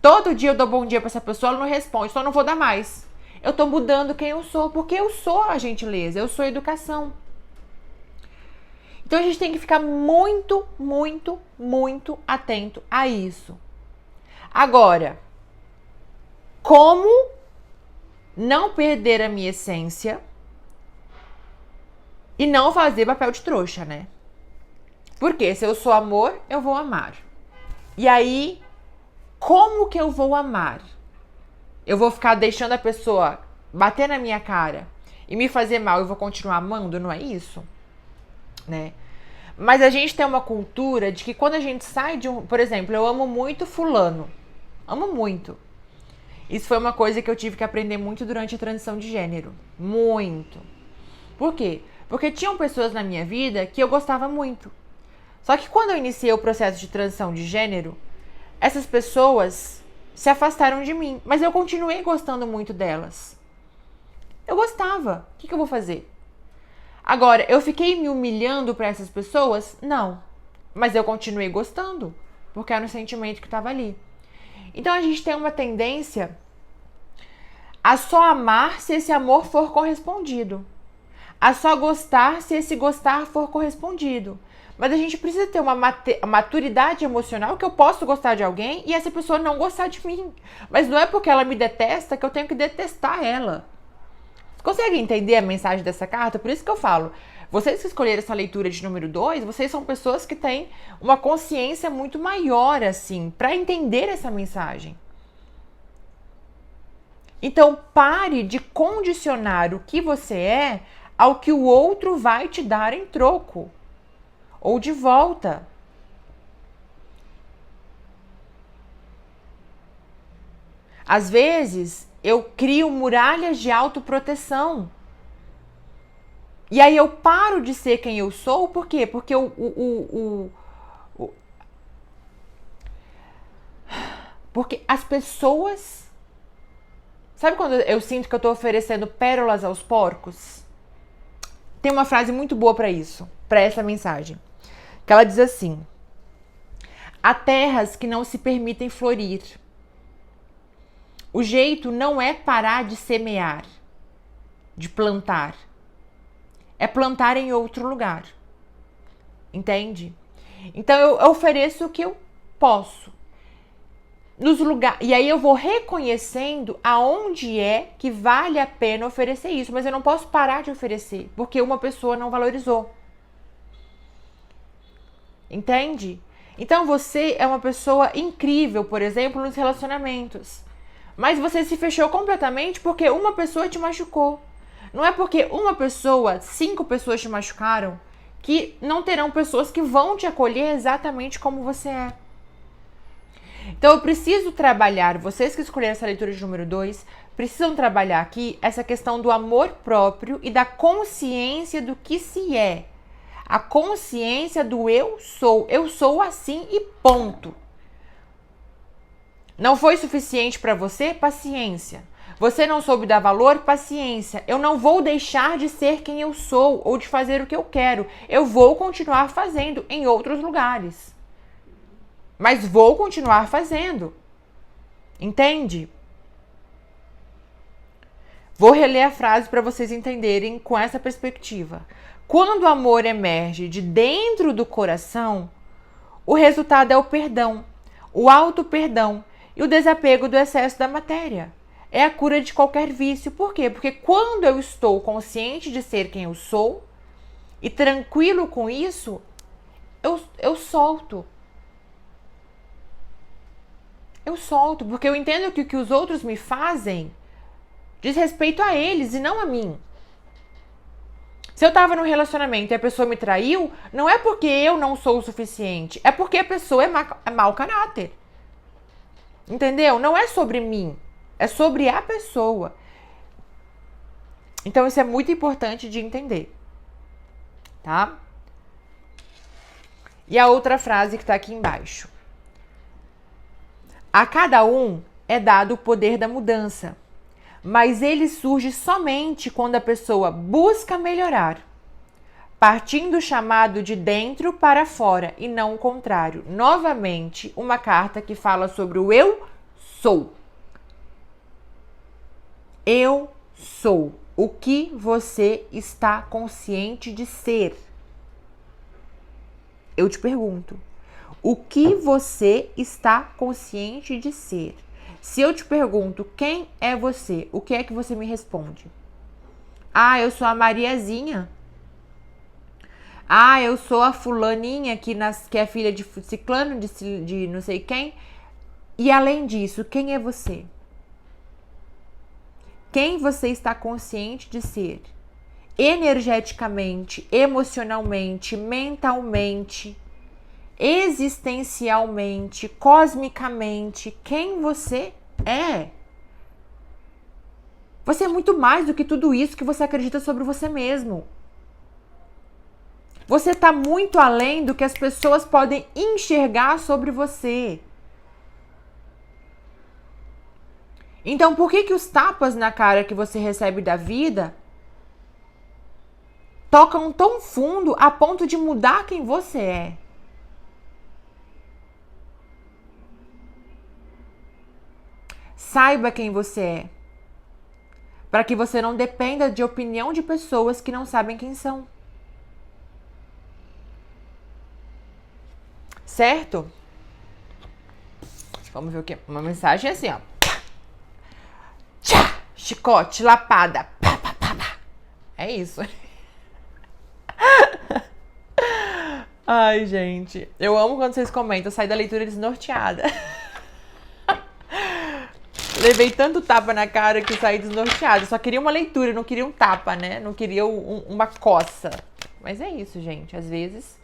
Todo dia eu dou bom dia pra essa pessoa, ela não responde, só não vou dar mais. Eu tô mudando quem eu sou, porque eu sou a gentileza, eu sou a educação. Então a gente tem que ficar muito, muito, muito atento a isso. Agora, como não perder a minha essência e não fazer papel de trouxa, né? Porque se eu sou amor, eu vou amar. E aí, como que eu vou amar? Eu vou ficar deixando a pessoa bater na minha cara e me fazer mal, eu vou continuar amando? Não é isso, né? Mas a gente tem uma cultura de que quando a gente sai de um... Por exemplo, eu amo muito fulano. Amo muito. Isso foi uma coisa que eu tive que aprender muito durante a transição de gênero. Muito. Por quê? Porque tinham pessoas na minha vida que eu gostava muito. Só que quando eu iniciei o processo de transição de gênero, essas pessoas se afastaram de mim. Mas eu continuei gostando muito delas. Eu gostava. O que eu vou fazer? Agora, eu fiquei me humilhando para essas pessoas? Não. Mas eu continuei gostando. Porque era um sentimento que estava ali. Então a gente tem uma tendência a só amar se esse amor for correspondido. A só gostar se esse gostar for correspondido. Mas a gente precisa ter uma maturidade emocional que eu posso gostar de alguém e essa pessoa não gostar de mim. Mas não é porque ela me detesta que eu tenho que detestar ela. Você consegue entender a mensagem dessa carta? Por isso que eu falo, vocês que escolheram essa leitura de número 2, vocês são pessoas que têm uma consciência muito maior, assim, para entender essa mensagem. Então, pare de condicionar o que você é ao que o outro vai te dar em troco ou de volta. Às vezes, eu crio muralhas de autoproteção. E aí eu paro de ser quem eu sou, por quê? Porque porque as pessoas... Sabe quando eu sinto que eu tô oferecendo pérolas aos porcos? Tem uma frase muito boa para isso, para essa mensagem. Que ela diz assim: há terras que não se permitem florir. O jeito não é parar de semear, de plantar. É plantar em outro lugar. Entende? Então eu ofereço o que eu posso. E aí eu vou reconhecendo aonde é que vale a pena oferecer isso. Mas eu não posso parar de oferecer, porque uma pessoa não valorizou. Entende? Então você é uma pessoa incrível, por exemplo, nos relacionamentos. Mas você se fechou completamente porque uma pessoa te machucou. Não é porque uma pessoa, 5 pessoas te machucaram, que não terão pessoas que vão te acolher exatamente como você é. Então eu preciso trabalhar, vocês que escolheram essa leitura de número 2, precisam trabalhar aqui essa questão do amor próprio e da consciência do que se é. A consciência do eu sou assim e ponto. Não foi suficiente para você? Paciência. Você não soube dar valor? Paciência. Eu não vou deixar de ser quem eu sou ou de fazer o que eu quero. Eu vou continuar fazendo em outros lugares. Mas vou continuar fazendo. Entende? Vou reler a frase para vocês entenderem com essa perspectiva. Quando o amor emerge de dentro do coração, o resultado é o perdão, o auto-perdão e o desapego do excesso da matéria. É a cura de qualquer vício. Por quê? Porque quando eu estou consciente de ser quem eu sou e tranquilo com isso, eu solto. Eu solto, porque eu entendo que o que os outros me fazem diz respeito a eles e não a mim. Se eu tava num relacionamento e a pessoa me traiu, não é porque eu não sou o suficiente, é porque a pessoa é mau caráter. Entendeu? Não é sobre mim, é sobre a pessoa. Então isso é muito importante de entender, tá? E a outra frase que tá aqui embaixo. A cada um é dado o poder da mudança, mas ele surge somente quando a pessoa busca melhorar, partindo do chamado de dentro para fora e não o contrário. Novamente, uma carta que fala sobre o eu sou. Eu sou. O que você está consciente de ser? Eu te pergunto. O que você está consciente de ser? Se eu te pergunto quem é você, o que é que você me responde? Ah, eu sou a Mariazinha. Ah, eu sou a fulaninha que é filha de ciclano, de não sei quem. E além disso, quem é você? Quem você está consciente de ser? Energeticamente, emocionalmente, mentalmente, existencialmente, cosmicamente, quem você é? Você é muito mais do que tudo isso que você acredita sobre você mesmo. Você está muito além do que as pessoas podem enxergar sobre você. Então, por que os tapas na cara que você recebe da vida tocam tão fundo a ponto de mudar quem você é? Saiba quem você é, para que você não dependa de opinião de pessoas que não sabem quem são. Certo? Vamos ver o que? Uma mensagem assim, ó. Tchá! Chicote, lapada. Pá, pá, pá, pá. É isso. Ai, gente. Eu amo quando vocês comentam. Eu saí da leitura desnorteada. Levei tanto tapa na cara que saí desnorteada. Só queria uma leitura, não queria um tapa, né? Não queria uma coça. Mas é isso, gente. Às vezes...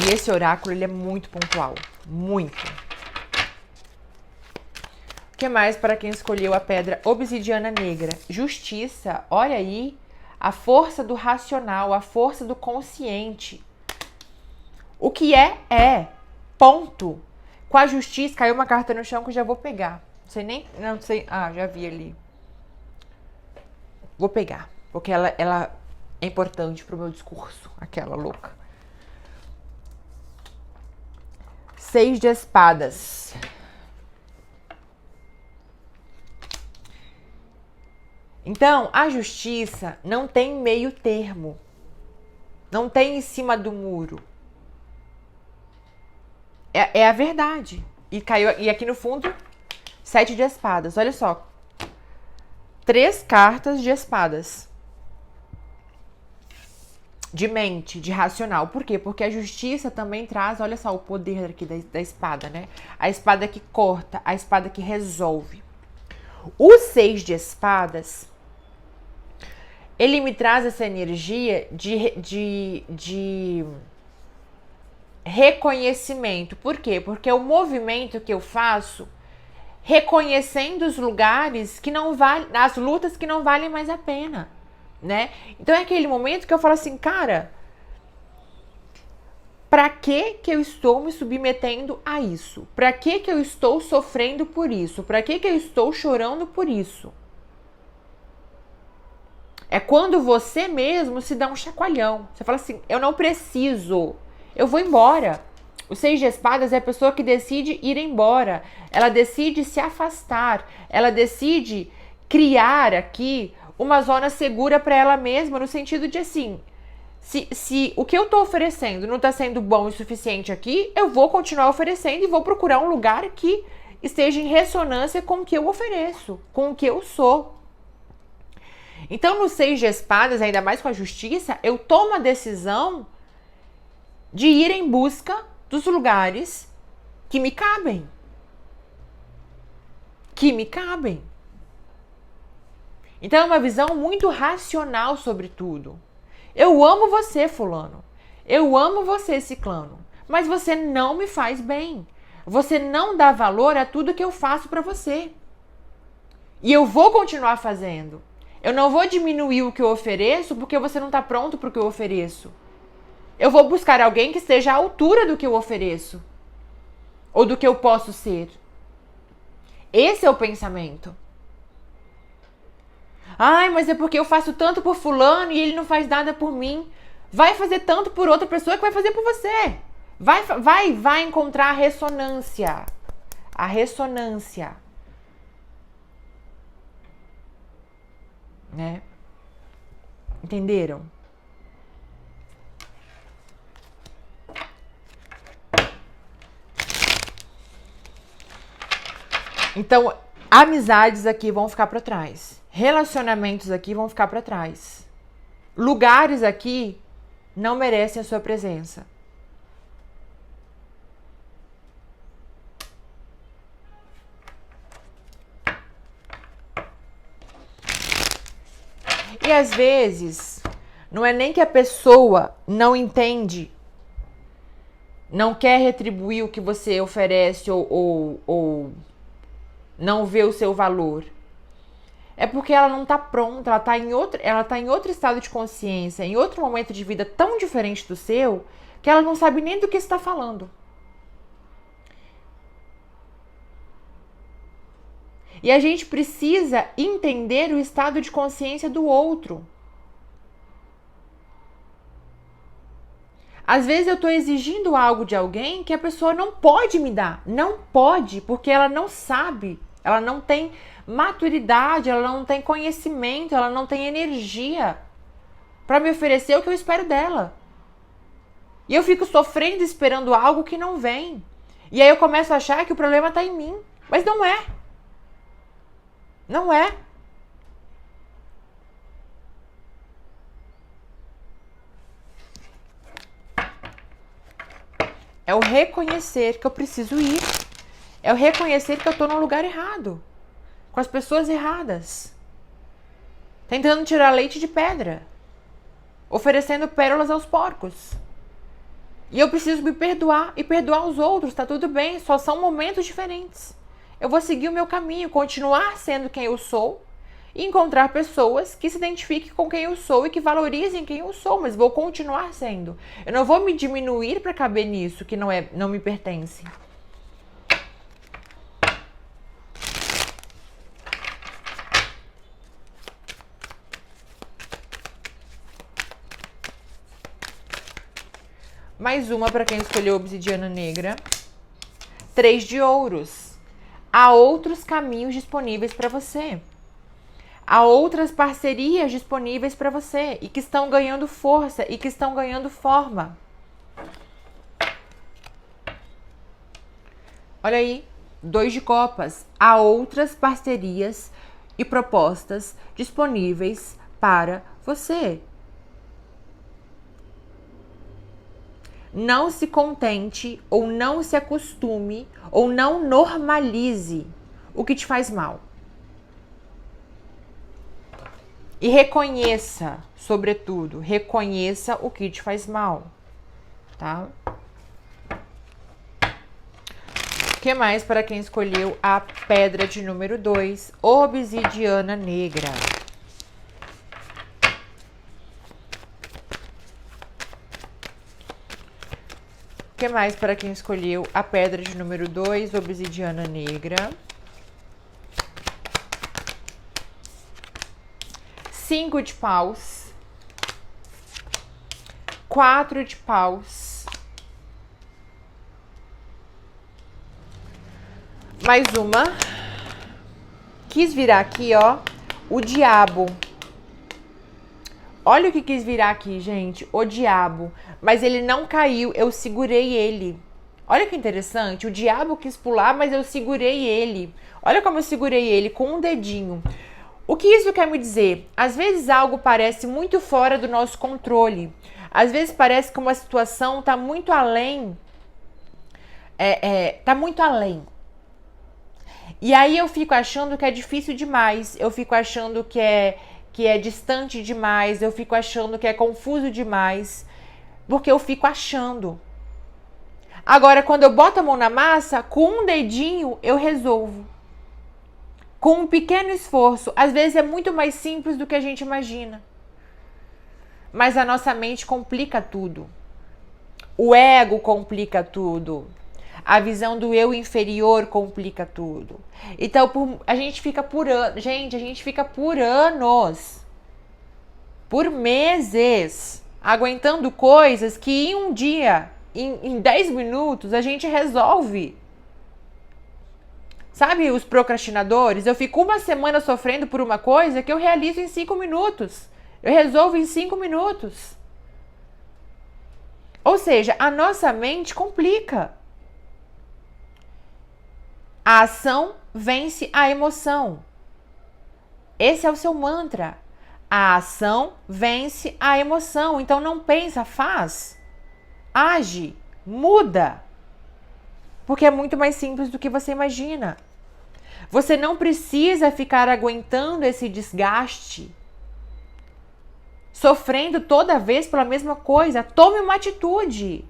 E esse oráculo, ele é muito pontual. Muito. O que mais para quem escolheu a pedra obsidiana negra? Justiça. Olha aí. A força do racional, a força do consciente. O que é. Ponto. Com a justiça, caiu uma carta no chão que eu já vou pegar. Não sei nem... Não sei... Ah, já vi ali. Vou pegar. Porque ela é importante pro meu discurso. Aquela louca. 6 de espadas. Então, a justiça não tem meio termo. Não tem em cima do muro. É a verdade. E aqui no fundo, 7 de espadas. Olha só. 3 cartas de espadas. De mente, de racional. Por quê? Porque a justiça também traz, olha só, o poder aqui da espada, né? A espada que corta, a espada que resolve. O 6 de espadas, ele me traz essa energia de reconhecimento. Por quê? Porque é o movimento que eu faço reconhecendo os lugares que não valem, as lutas que não valem mais a pena, né? Então é aquele momento que eu falo assim, cara, pra que eu estou me submetendo a isso? Pra que eu estou sofrendo por isso? Pra que eu estou chorando por isso? É quando você mesmo se dá um chacoalhão. Você fala assim, eu não preciso, eu vou embora. O 6 de espadas é a pessoa que decide ir embora. Ela decide se afastar. Ela decide criar aqui uma zona segura para ela mesma, no sentido de assim, se o que eu tô oferecendo não tá sendo bom o suficiente aqui, eu vou continuar oferecendo e vou procurar um lugar que esteja em ressonância com o que eu ofereço, com o que eu sou. Então, no 6 de espadas, ainda mais com a justiça, eu tomo a decisão de ir em busca dos lugares que me cabem. Que me cabem. Então é uma visão muito racional sobre tudo. Eu amo você, fulano. Eu amo você, ciclano. Mas você não me faz bem. Você não dá valor a tudo que eu faço para você. E eu vou continuar fazendo. Eu não vou diminuir o que eu ofereço porque você não está pronto para o que eu ofereço. Eu vou buscar alguém que esteja à altura do que eu ofereço. Ou do que eu posso ser. Esse é o pensamento. Ai, mas é porque eu faço tanto por fulano e ele não faz nada por mim. Vai fazer tanto por outra pessoa que vai fazer por você. Vai encontrar a ressonância. A ressonância. Né? Entenderam? Então, amizades aqui vão ficar para trás. Relacionamentos aqui vão ficar para trás. Lugares aqui não merecem a sua presença. E às vezes, não é nem que a pessoa não entende, não quer retribuir o que você oferece ou não vê o seu valor. É porque ela não está pronta, ela tá em outro estado de consciência, em outro momento de vida tão diferente do seu, que ela não sabe nem do que está falando. E a gente precisa entender o estado de consciência do outro. Às vezes eu estou exigindo algo de alguém que a pessoa não pode me dar. Não pode, porque ela não sabe. Ela não tem maturidade, ela não tem conhecimento, ela não tem energia para me oferecer o que eu espero dela. E eu fico sofrendo esperando algo que não vem. E aí eu começo a achar que o problema está em mim. Mas não é. Não é. É o reconhecer que eu preciso ir. É o reconhecer que eu tô no lugar errado. Com as pessoas erradas. Tentando tirar leite de pedra. Oferecendo pérolas aos porcos. E eu preciso me perdoar e perdoar os outros. Tá tudo bem, só são momentos diferentes. Eu vou seguir o meu caminho, continuar sendo quem eu sou e encontrar pessoas que se identifiquem com quem eu sou e que valorizem quem eu sou, mas vou continuar sendo. Eu não vou me diminuir para caber nisso que não me pertence. Mais uma para quem escolheu obsidiana negra. 3 de ouros. Há outros caminhos disponíveis para você. Há outras parcerias disponíveis para você e que estão ganhando força e que estão ganhando forma. Olha aí, 2 de copas. Há outras parcerias e propostas disponíveis para você. Não se contente ou não se acostume ou não normalize o que te faz mal. E reconheça, sobretudo, reconheça o que te faz mal, tá? O que mais para quem escolheu a pedra de número 2, obsidiana negra? O que mais para quem escolheu a pedra de número 2, obsidiana negra? 5 de paus. 4 de paus. Mais uma. Quis virar aqui, ó, o diabo. Olha o que quis virar aqui, gente, o diabo. Mas ele não caiu, eu segurei ele. Olha que interessante, o diabo quis pular, mas eu segurei ele. Olha como eu segurei ele, com um dedinho. O que isso quer me dizer? Às vezes algo parece muito fora do nosso controle. Às vezes parece que uma situação está muito além. Tá muito além. E aí eu fico achando que é difícil demais. Eu fico achando que é distante demais, eu fico achando que é confuso demais, porque eu fico achando. Agora, quando eu boto a mão na massa, com um dedinho eu resolvo. Com um pequeno esforço. Às vezes é muito mais simples do que a gente imagina. Mas a nossa mente complica tudo. O ego complica tudo. A visão do eu inferior complica tudo. Então, a gente fica por anos. Gente, a gente fica por anos. Por meses. Aguentando coisas que em um dia, em 10 minutos, a gente resolve. Sabe os procrastinadores? Eu fico uma semana sofrendo por uma coisa que eu realizo em 5 minutos. Eu resolvo em 5 minutos. Ou seja, a nossa mente complica. A ação vence a emoção. Esse é o seu mantra. A ação vence a emoção. Então não pensa, faz. Age, muda. Porque é muito mais simples do que você imagina. Você não precisa ficar aguentando esse desgaste, sofrendo toda vez pela mesma coisa. Tome uma atitude.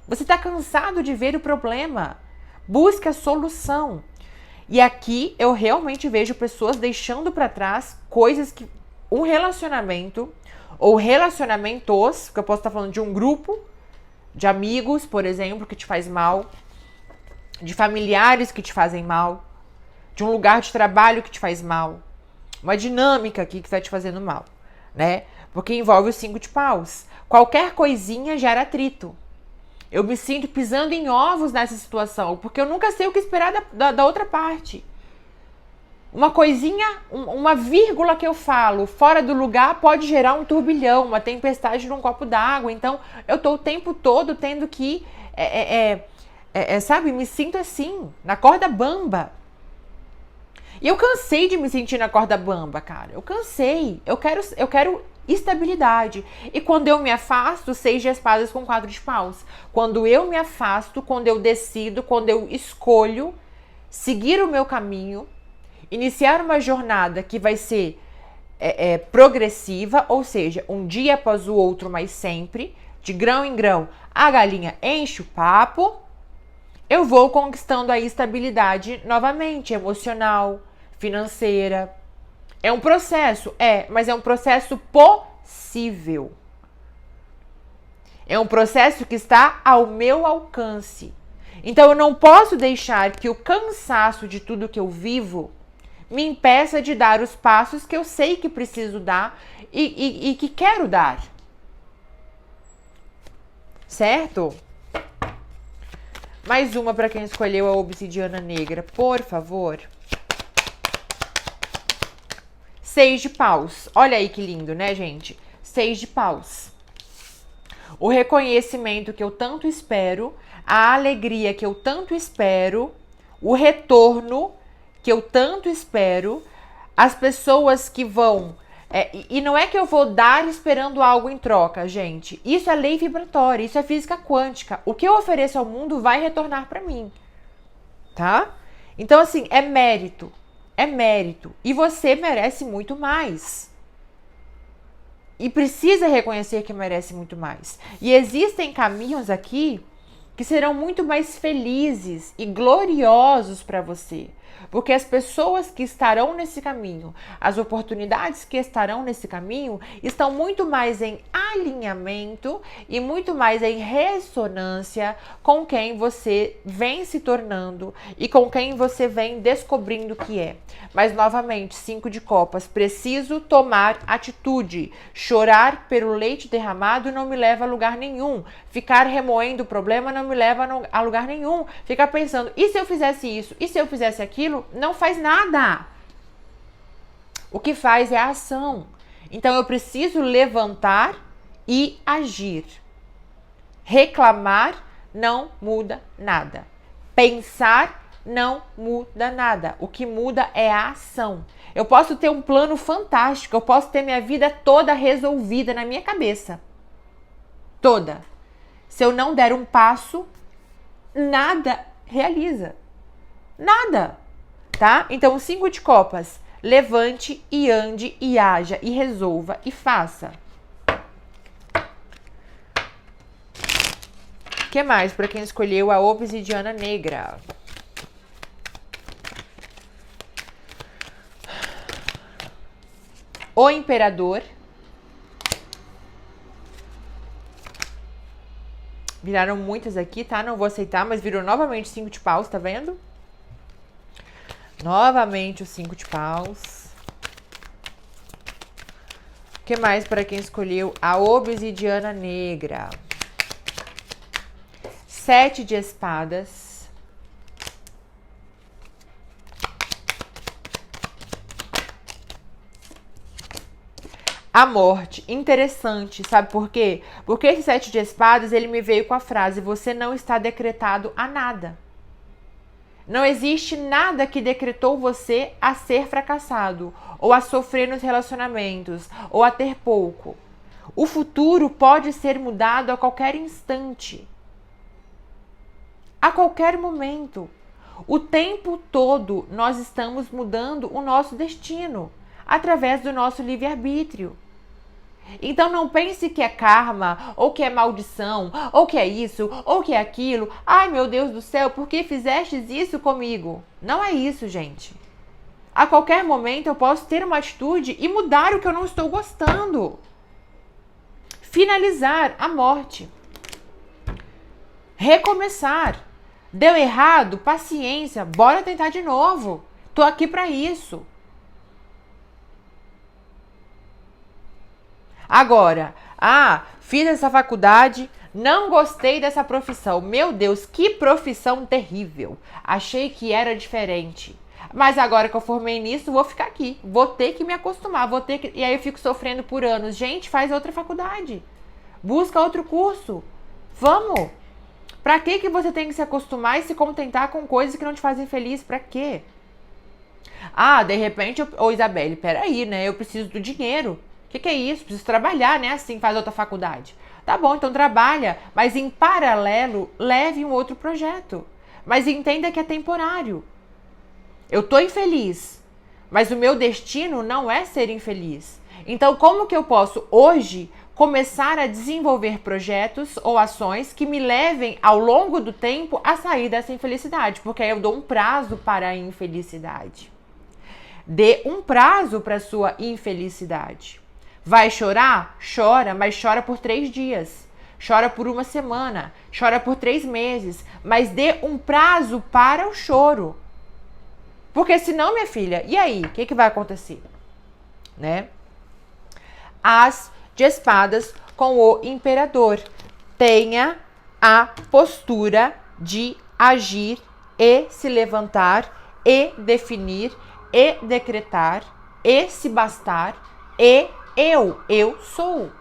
Você está cansado de ver o problema. Busque a solução. E aqui eu realmente vejo pessoas deixando para trás coisas que um relacionamento ou relacionamentos, que eu posso estar falando de um grupo de amigos, por exemplo, que te faz mal, de familiares que te fazem mal, de um lugar de trabalho que te faz mal, uma dinâmica aqui que está te fazendo mal, né? Porque envolve os 5 de paus. Qualquer coisinha gera atrito. Eu me sinto pisando em ovos nessa situação, porque eu nunca sei o que esperar da outra parte. Uma coisinha, uma vírgula que eu falo fora do lugar pode gerar um turbilhão, uma tempestade num copo d'água. Então, eu tô o tempo todo tendo que, sabe, me sinto assim, na corda bamba. E eu cansei de me sentir na corda bamba, cara. Eu cansei. Eu quero estabilidade. E quando eu me afasto, 6 de espadas com 4 de paus. Quando eu me afasto, quando eu decido, quando eu escolho seguir o meu caminho, iniciar uma jornada que vai ser progressiva, ou seja, um dia após o outro, mas sempre, de grão em grão, a galinha enche o papo, eu vou conquistando a estabilidade novamente, emocional, financeira. É um processo, mas é um processo possível. É um processo que está ao meu alcance. Então eu não posso deixar que o cansaço de tudo que eu vivo me impeça de dar os passos que eu sei que preciso dar e que quero dar. Certo? Mais uma para quem escolheu a obsidiana negra, por favor. 6 de paus. Olha aí que lindo, né, gente? 6 de paus. O reconhecimento que eu tanto espero, a alegria que eu tanto espero, o retorno que eu tanto espero, as pessoas que vão... e não é que eu vou dar esperando algo em troca, gente. Isso é lei vibratória, isso é física quântica. O que eu ofereço ao mundo vai retornar para mim, tá? Então, assim, é mérito. É mérito. E você merece muito mais. E precisa reconhecer que merece muito mais. E existem caminhos aqui que serão muito mais felizes e gloriosos para você. Porque as pessoas que estarão nesse caminho, as oportunidades que estarão nesse caminho, estão muito mais em alinhamento e muito mais em ressonância com quem você vem se tornando e com quem você vem descobrindo que é. Mas, novamente, 5 de copas, preciso tomar atitude. Chorar pelo leite derramado não me leva a lugar nenhum. Ficar remoendo o problema não me leva a lugar nenhum. Ficar pensando, e se eu fizesse isso? E se eu fizesse aquilo? Não faz nada. O que faz é a ação. Então eu preciso levantar e agir. Reclamar não muda nada. Pensar não muda nada. O que muda é a ação. Eu posso ter um plano fantástico, eu posso ter minha vida toda resolvida na minha cabeça. Toda. Se eu não der um passo, nada realiza. Nada. Tá? Então, 5 de copas. Levante e ande e haja e resolva e faça. O que mais para quem escolheu a obsidiana negra? O imperador. Viraram muitas aqui, tá? Não vou aceitar, mas virou novamente 5 de paus, tá vendo? Novamente o 5 de paus. O que mais para quem escolheu a obsidiana negra? 7 de espadas. A morte, interessante, sabe por quê? Porque esse 7 de espadas, ele me veio com a frase, você não está decretado a nada. Não existe nada que decretou você a ser fracassado, ou a sofrer nos relacionamentos, ou a ter pouco. O futuro pode ser mudado a qualquer instante. A qualquer momento. O tempo todo nós estamos mudando o nosso destino, através do nosso livre-arbítrio. Então não pense que é karma, ou que é maldição, ou que é isso, ou que é aquilo. Ai, meu Deus do céu, por que fizestes isso comigo? Não é isso, gente. A qualquer momento eu posso ter uma atitude e mudar o que eu não estou gostando. Finalizar a morte. Recomeçar. Deu errado? Paciência, bora tentar de novo. Tô aqui para isso. Agora, fiz essa faculdade, não gostei dessa profissão. Meu Deus, que profissão terrível. Achei que era diferente. Mas agora que eu formei nisso, vou ficar aqui. Vou ter que me acostumar, E aí eu fico sofrendo por anos. Gente, faz outra faculdade. Busca outro curso. Vamos. Pra que você tem que se acostumar e se contentar com coisas que não te fazem feliz? Pra quê? De repente, Isabelle, peraí, né? Eu preciso do dinheiro. O que é isso? Preciso trabalhar, né? Assim faz outra faculdade. Tá bom, então trabalha, mas em paralelo, leve um outro projeto. Mas entenda que é temporário. Eu tô infeliz, mas o meu destino não é ser infeliz. Então, como que eu posso hoje começar a desenvolver projetos ou ações que me levem ao longo do tempo a sair dessa infelicidade? Porque aí eu dou um prazo para a infelicidade. Dê um prazo para a sua infelicidade. Vai chorar? Chora, mas chora por 3 dias. Chora por 1 semana. Chora por 3 meses. Mas dê um prazo para o choro. Porque senão, minha filha, e aí? O que vai acontecer? Né? As de espadas com o imperador. Tenha a postura de agir e se levantar e definir e decretar e se bastar e eu sou,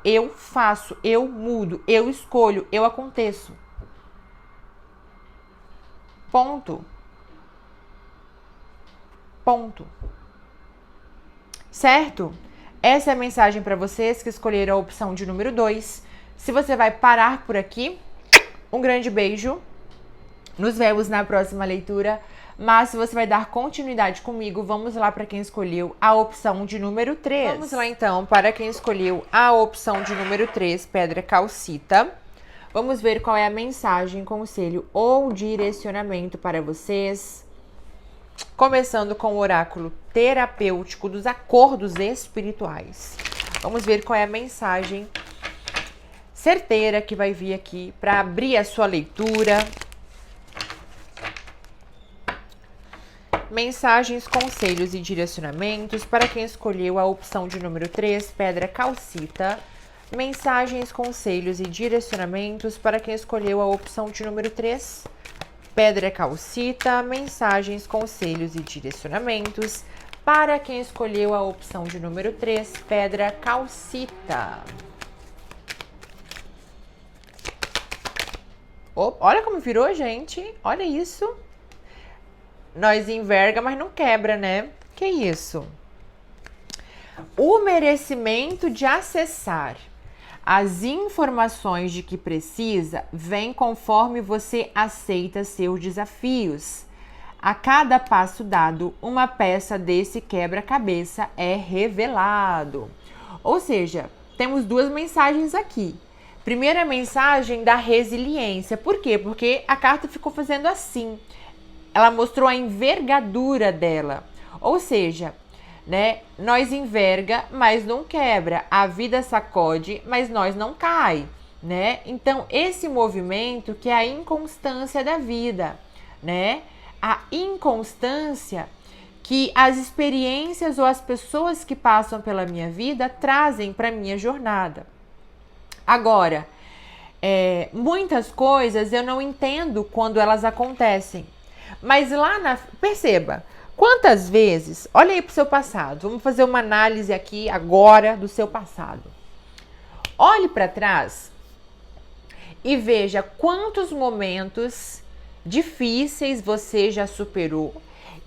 eu faço, eu mudo, eu escolho, eu aconteço. Ponto. Certo? Essa é a mensagem para vocês que escolheram a opção de número 2. Se você vai parar por aqui, um grande beijo. Nos vemos na próxima leitura. Mas se você vai dar continuidade comigo, vamos lá para quem escolheu a opção de número 3. Vamos lá então para quem escolheu a opção de número 3, pedra calcita. Vamos ver qual é a mensagem, conselho ou direcionamento para vocês. Começando com o oráculo terapêutico dos acordos espirituais. Vamos ver qual é a mensagem certeira que vai vir aqui para abrir a sua leitura. Mensagens, conselhos e direcionamentos para quem escolheu a opção de número 3, pedra calcita. Mensagens, conselhos e direcionamentos para quem escolheu a opção de número 3, pedra calcita. Mensagens, conselhos e direcionamentos para quem escolheu a opção de número 3, pedra calcita. Olha como virou, gente. Olha isso. Nós enverga, mas não quebra, né? Que isso? O merecimento de acessar as informações de que precisa vem conforme você aceita seus desafios. A cada passo dado, uma peça desse quebra-cabeça é revelado. Ou seja, temos 2 mensagens aqui. Primeira mensagem da resiliência. Por quê? Porque a carta ficou fazendo assim. Ela mostrou a envergadura dela. Ou seja, né? Nós enverga, mas não quebra. A vida sacode, mas nós não cai, né? Então, esse movimento que é a inconstância da vida, né? A inconstância que as experiências ou as pessoas que passam pela minha vida trazem para minha jornada. Agora, muitas coisas eu não entendo quando elas acontecem. Mas perceba, quantas vezes, olha aí pro seu passado, vamos fazer uma análise aqui agora do seu passado. Olhe para trás e veja quantos momentos difíceis você já superou.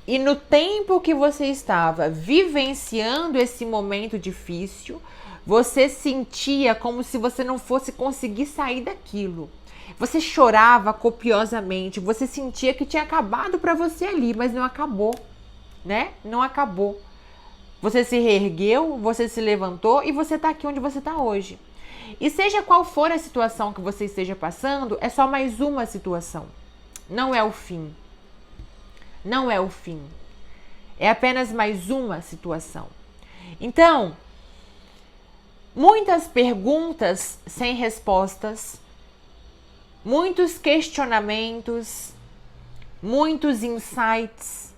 E no tempo que você estava vivenciando esse momento difícil, você sentia como se você não fosse conseguir sair daquilo. Você chorava copiosamente, você sentia que tinha acabado para você ali, mas não acabou, né? Não acabou. Você se reergueu, você se levantou e você está aqui onde você está hoje. E seja qual for a situação que você esteja passando, é só mais uma situação. Não é o fim. Não é o fim. É apenas mais uma situação. Então, muitas perguntas sem respostas, muitos questionamentos, muitos insights,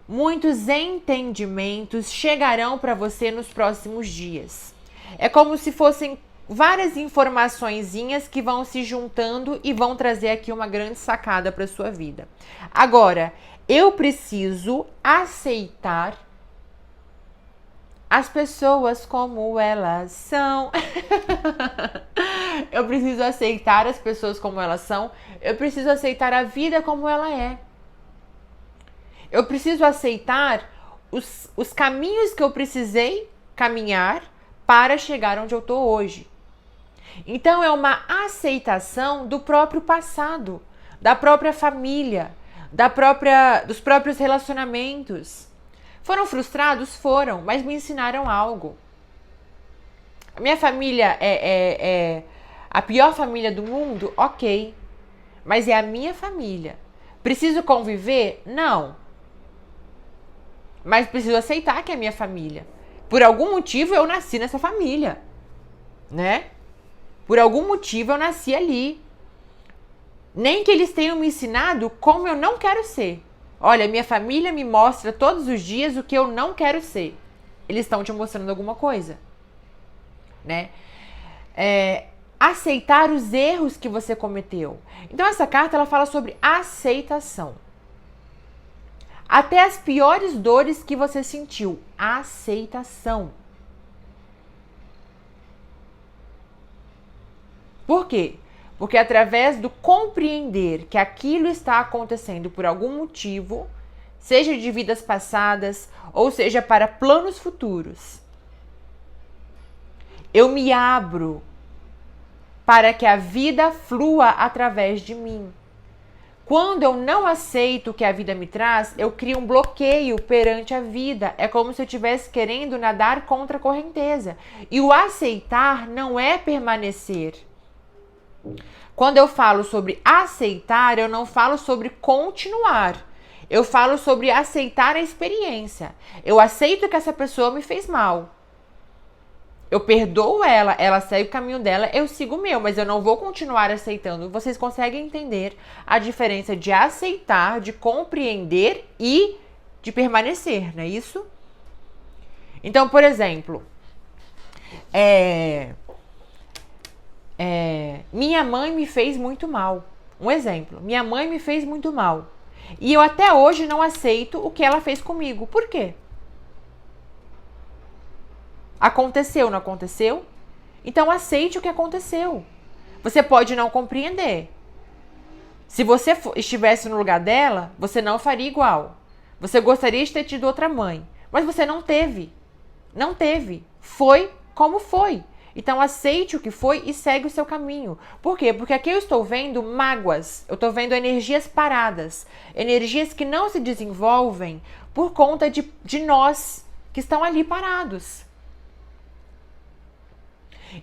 muitos entendimentos chegarão para você nos próximos dias. É como se fossem várias informaçõezinhas que vão se juntando e vão trazer aqui uma grande sacada para sua vida. Agora, eu preciso aceitar as pessoas como elas são. Eu preciso aceitar as pessoas como elas são. Eu preciso aceitar a vida como ela é. Eu preciso aceitar os caminhos que eu precisei caminhar para chegar onde eu estou hoje. Então é uma aceitação do próprio passado, da própria família, dos próprios relacionamentos. Foram frustrados? Foram, mas me ensinaram algo. A minha família é a pior família do mundo? Ok, mas é a minha família. Preciso conviver? Não. Mas preciso aceitar que é a minha família. Por algum motivo eu nasci nessa família, né? Por algum motivo eu nasci ali. Nem que eles tenham me ensinado como eu não quero ser. Olha, minha família me mostra todos os dias o que eu não quero ser. Eles estão te mostrando alguma coisa, né? Aceitar os erros que você cometeu. Então essa carta ela fala sobre aceitação. Até as piores dores que você sentiu. Aceitação. Por quê? Porque através do compreender que aquilo está acontecendo por algum motivo, seja de vidas passadas ou seja para planos futuros, eu me abro para que a vida flua através de mim. Quando eu não aceito o que a vida me traz, eu crio um bloqueio perante a vida. É como se eu estivesse querendo nadar contra a correnteza. E o aceitar não é permanecer. Quando eu falo sobre aceitar, eu não falo sobre continuar. Eu falo sobre aceitar a experiência. Eu aceito que essa pessoa me fez mal. Eu perdoo ela segue o caminho dela, eu sigo o meu, mas eu não vou continuar aceitando. Vocês conseguem entender a diferença de aceitar, de compreender e de permanecer, não é isso? Então, por exemplo, minha mãe me fez muito mal. Um exemplo, minha mãe me fez muito mal. E eu até hoje não aceito o que ela fez comigo. Por quê? Aconteceu, não aconteceu? Então aceite o que aconteceu. Você pode não compreender. Se você estivesse no lugar dela, você não faria igual. Você gostaria de ter tido outra mãe, mas você não teve. Não teve. Foi como foi. Então aceite o que foi e segue o seu caminho. Por quê? Porque aqui eu estou vendo mágoas. Eu estou vendo energias paradas. Energias que não se desenvolvem por conta de nós que estão ali parados.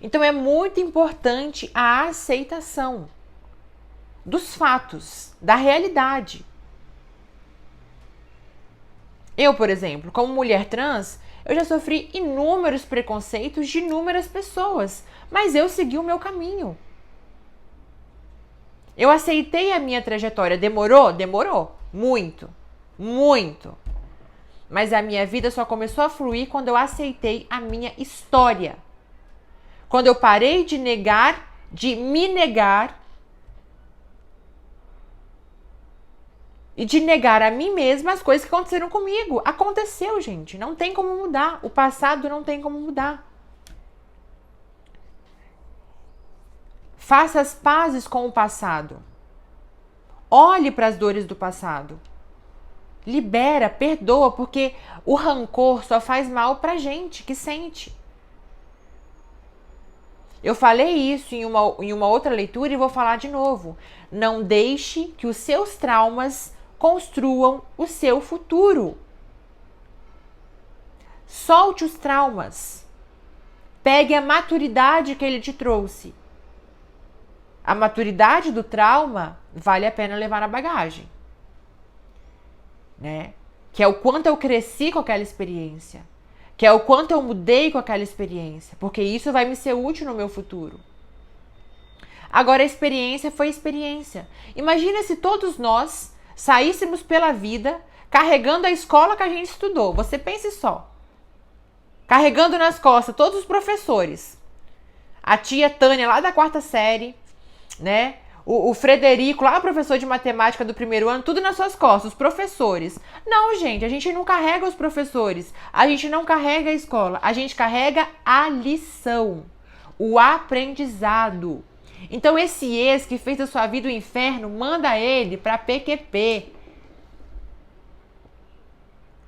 Então é muito importante a aceitação dos fatos, da realidade. Eu, por exemplo, como mulher trans, eu já sofri inúmeros preconceitos de inúmeras pessoas, mas eu segui o meu caminho. Eu aceitei a minha trajetória. Demorou? Demorou. Muito. Muito. Mas a minha vida só começou a fluir quando eu aceitei a minha história. Quando eu parei de negar, de me negar e de negar a mim mesma as coisas que aconteceram comigo. Aconteceu, gente. Não tem como mudar. O passado não tem como mudar. Faça as pazes com o passado. Olhe para as dores do passado. Libera, perdoa, porque o rancor só faz mal pra gente que sente. Eu falei isso em uma outra leitura e vou falar de novo. Não deixe que os seus traumas construam o seu futuro. Solte os traumas. Pegue a maturidade que ele te trouxe. A maturidade do trauma vale a pena levar na bagagem, né? Que é o quanto eu cresci com aquela experiência. Que é o quanto eu mudei com aquela experiência. Porque isso vai me ser útil no meu futuro. Agora, a experiência foi experiência. Imagina se todos nós saíssemos pela vida carregando a escola que a gente estudou. Você pense só. Carregando nas costas todos os professores. A tia Tânia lá da 4ª série, né? O Frederico, lá professor de matemática do 1º ano, tudo nas suas costas, os professores. Não, gente, a gente não carrega os professores, a gente não carrega a escola, a gente carrega a lição, o aprendizado. Então esse ex que fez da sua vida o inferno, manda ele para PQP.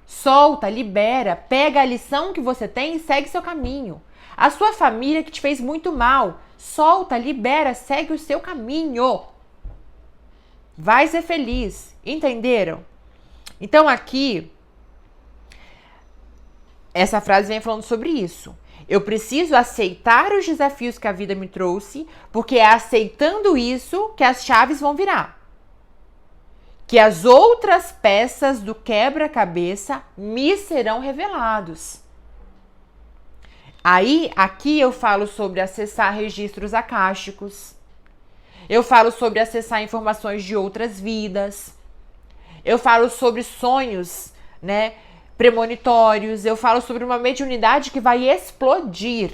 Solta, libera, pega a lição que você tem e segue seu caminho. A sua família que te fez muito mal, solta, libera, segue o seu caminho. Vai ser feliz, entenderam? Então aqui, essa frase vem falando sobre isso. Eu preciso aceitar os desafios que a vida me trouxe, porque é aceitando isso que as chaves vão virar. Que as outras peças do quebra-cabeça me serão revelados. Aí, aqui eu falo sobre acessar registros akáshicos. Eu falo sobre acessar informações de outras vidas. Eu falo sobre sonhos, né, premonitórios. Eu falo sobre uma mediunidade que vai explodir.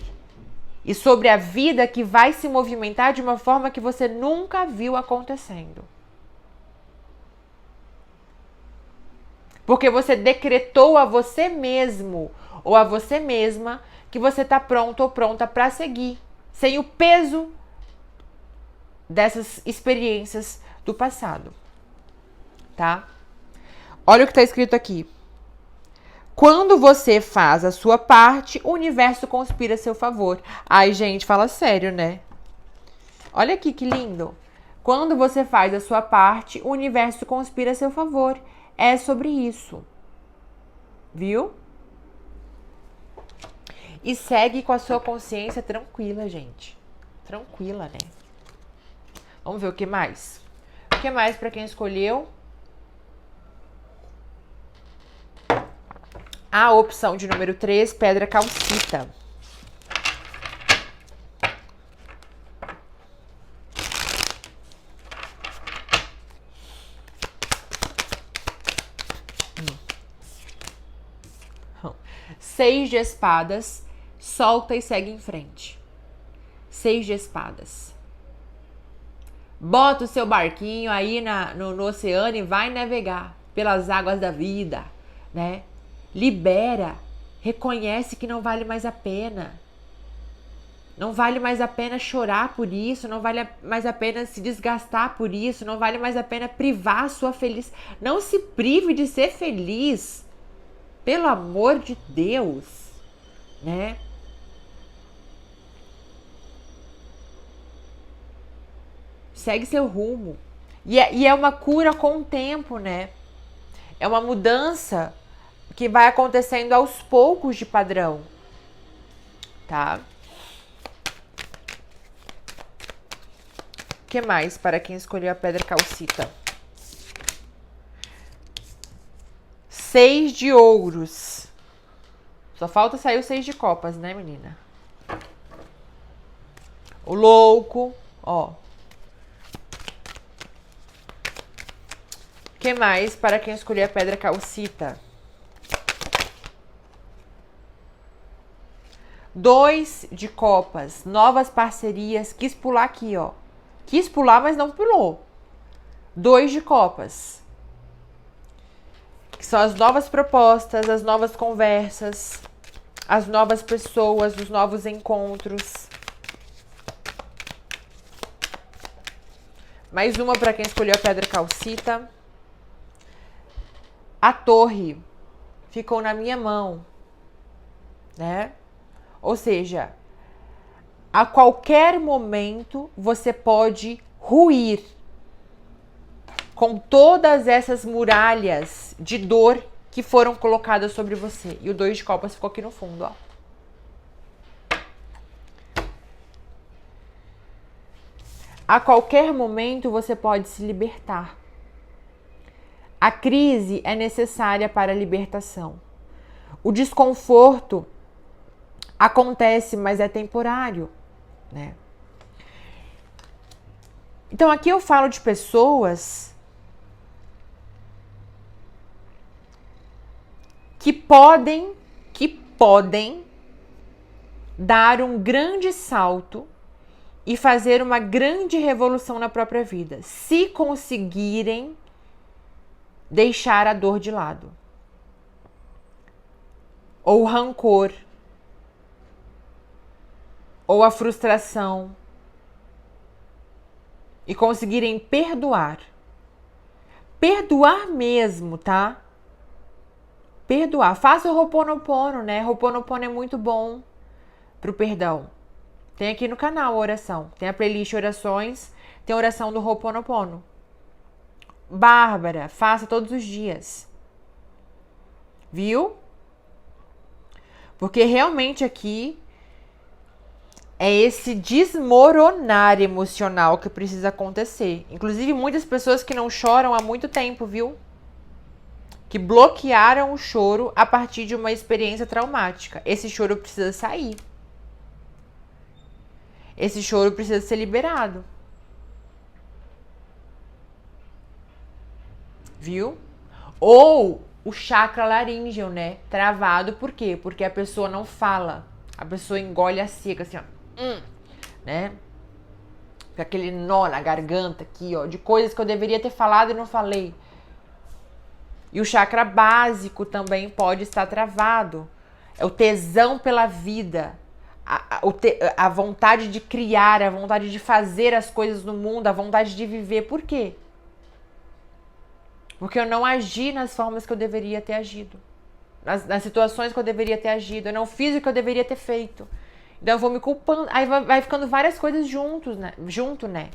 E sobre a vida que vai se movimentar de uma forma que você nunca viu acontecendo. Porque você decretou a você mesmo ou a você mesma que você está pronto ou pronta para seguir, sem o peso dessas experiências do passado, tá? Olha o que está escrito aqui. Quando você faz a sua parte, o universo conspira a seu favor. Ai, gente, fala sério, né? Olha aqui que lindo. Quando você faz a sua parte, o universo conspira a seu favor. É sobre isso. Viu? E segue com a sua consciência tranquila, gente. Tranquila, né? Vamos ver o que mais. O que mais para quem escolheu? A opção de número 3, pedra calcita. Seis de espadas, solta e segue em frente. Seis de espadas. Bota o seu barquinho aí no oceano e vai navegar pelas águas da vida, né? Libera, reconhece que não vale mais a pena. Não vale mais a pena chorar por isso, não vale mais a pena se desgastar por isso, não vale mais a pena privar a sua felicidade. Não se prive de ser feliz. Pelo amor de Deus, né? Segue seu rumo. E é uma cura com o tempo, né? É uma mudança que vai acontecendo aos poucos de padrão, tá? O que mais para quem escolheu a pedra calcita? 6 de ouros. Só falta sair o 6 de copas, né, menina? O louco, ó. O que mais para quem escolher a pedra calcita? 2 de copas. Novas parcerias. Quis pular aqui, ó. Quis pular, mas não pulou. 2 de copas. Que são as novas propostas, as novas conversas, as novas pessoas, os novos encontros. Mais uma para quem escolheu a pedra calcita. A torre ficou na minha mão, né? Ou seja, a qualquer momento você pode ruir com todas essas muralhas de dor que foram colocadas sobre você. E o 2 de copas ficou aqui no fundo, ó. A qualquer momento você pode se libertar. A crise é necessária para a libertação. O desconforto acontece, mas é temporário, né? Então aqui eu falo de pessoas que podem dar um grande salto e fazer uma grande revolução na própria vida, se conseguirem deixar a dor de lado, ou o rancor, ou a frustração, e conseguirem perdoar. Perdoar mesmo, tá? Perdoar. Faça o Ho'oponopono, né? Ho'oponopono é muito bom pro perdão. Tem aqui no canal a oração. Tem a playlist orações, tem a oração do Ho'oponopono. Bárbara, faça todos os dias. Viu? Porque realmente aqui é esse desmoronar emocional que precisa acontecer. Inclusive, muitas pessoas que não choram há muito tempo, viu? Que bloquearam o choro a partir de uma experiência traumática. Esse choro precisa sair. Esse choro precisa ser liberado. Viu? Ou o chakra laríngeo, né? Travado, por quê? Porque a pessoa não fala. A pessoa engole a seca, assim, ó. Né? Fica aquele nó na garganta aqui, ó, de coisas que eu deveria ter falado e não falei. E o chakra básico também pode estar travado. É o tesão pela vida. A vontade de criar, a vontade de fazer as coisas no mundo, a vontade de viver. Por quê? Porque eu não agi nas formas que eu deveria ter agido. Nas situações que eu deveria ter agido. Eu não fiz o que eu deveria ter feito. Então eu vou me culpando. Aí vai ficando várias coisas junto, né?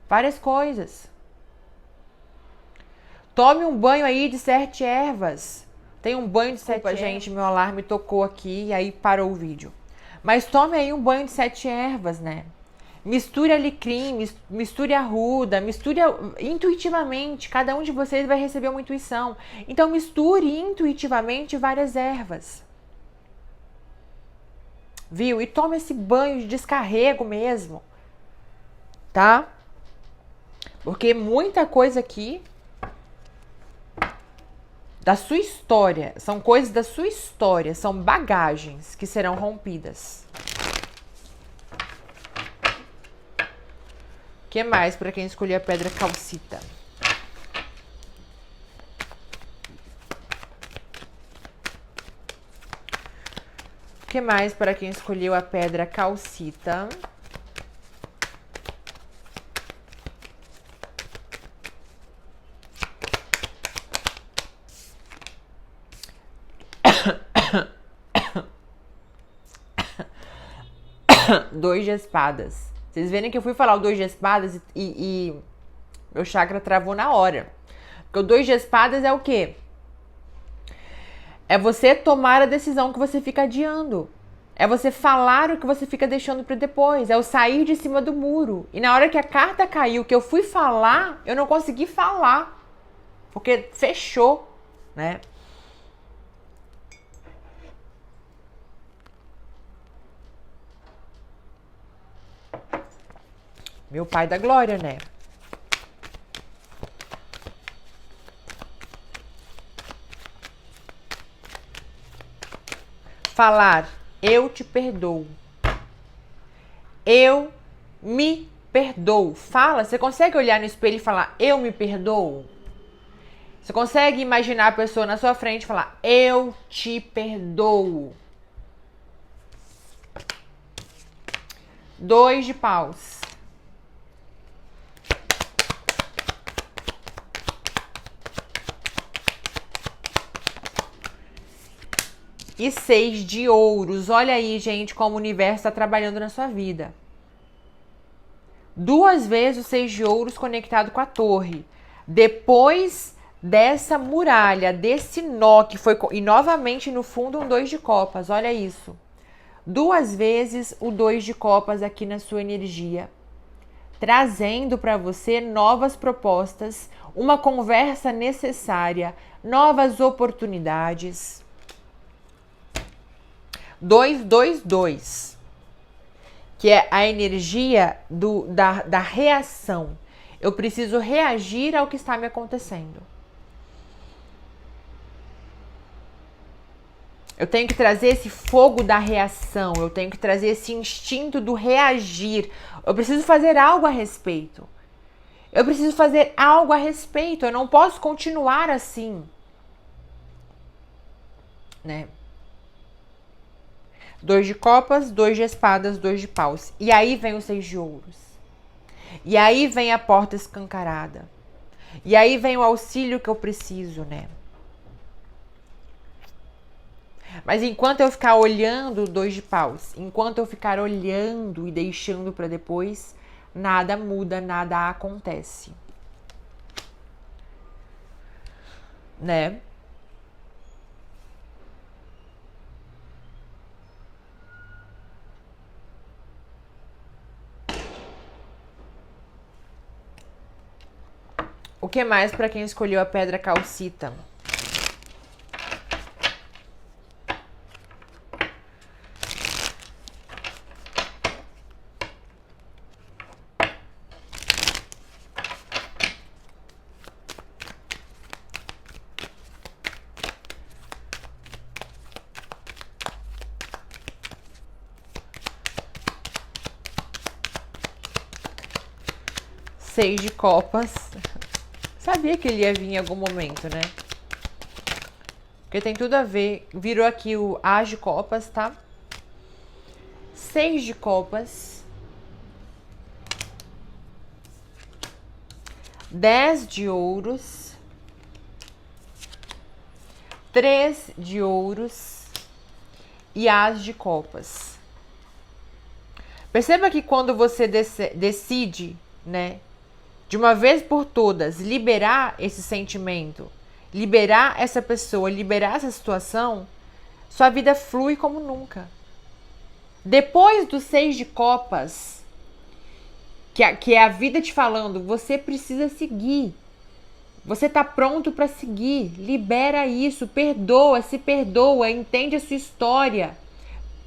Várias coisas. Tome um banho aí de 7 ervas. Tem um banho de 7 ervas. Gente, meu alarme tocou aqui e aí parou o vídeo. Mas tome aí um banho de 7 ervas, né? Misture alecrim, misture arruda, misture intuitivamente. Cada um de vocês vai receber uma intuição. Então misture intuitivamente várias ervas. Viu? E tome esse banho de descarrego mesmo. Tá? Porque muita coisa aqui da sua história, são coisas da sua história, são bagagens que serão rompidas. O que mais para quem escolheu a pedra calcita? O que mais para quem escolheu a pedra calcita? Dois de espadas. Vocês verem que eu fui falar o 2 de espadas e meu chakra travou na hora. Porque o 2 de espadas é o quê? É você tomar a decisão que você fica adiando. É você falar o que você fica deixando para depois. É o sair de cima do muro. E na hora que a carta caiu, que eu fui falar, eu não consegui falar. Porque fechou, né? Meu pai da glória, né? Falar, eu te perdoo. Eu me perdoo. Fala, você consegue olhar no espelho e falar, eu me perdoo? Você consegue imaginar a pessoa na sua frente e falar, eu te perdoo? 2 de paus. e 6 de ouros. Olha aí, gente, como o universo está trabalhando na sua vida. 2 vezes o 6 de ouros conectado com a torre. Depois dessa muralha, desse nó que foi... E novamente no fundo um 2 de copas, olha isso. 2 vezes o 2 de copas aqui na sua energia. Trazendo para você novas propostas, uma conversa necessária, novas oportunidades. 2, 2, 2. Que é a energia da reação. Eu preciso reagir ao que está me acontecendo. Eu tenho que trazer esse fogo da reação, eu tenho que trazer esse instinto do reagir. Eu preciso fazer algo a respeito. Eu preciso fazer algo a respeito, eu não posso continuar assim. Né? 2 de copas, 2 de espadas, 2 de paus. E aí vem o 6 de ouros. E aí vem a porta escancarada. E aí vem o auxílio que eu preciso, né? Mas enquanto eu ficar olhando o 2 de paus, enquanto eu ficar olhando e deixando para depois, nada muda, nada acontece. Né? O que mais para quem escolheu a pedra calcita? Seis de copas. Sabia que ele ia vir em algum momento, né? Porque tem tudo a ver. Virou aqui o As de copas, tá? 6 de copas. 10 de ouros. 3 de ouros. E As de copas. Perceba que quando você decide, né? De uma vez por todas, liberar esse sentimento, liberar essa pessoa, liberar essa situação, sua vida flui como nunca. Depois do 6 de copas, que é a vida te falando, você precisa seguir. Você tá pronto para seguir. Libera isso, perdoa, se perdoa, entende a sua história.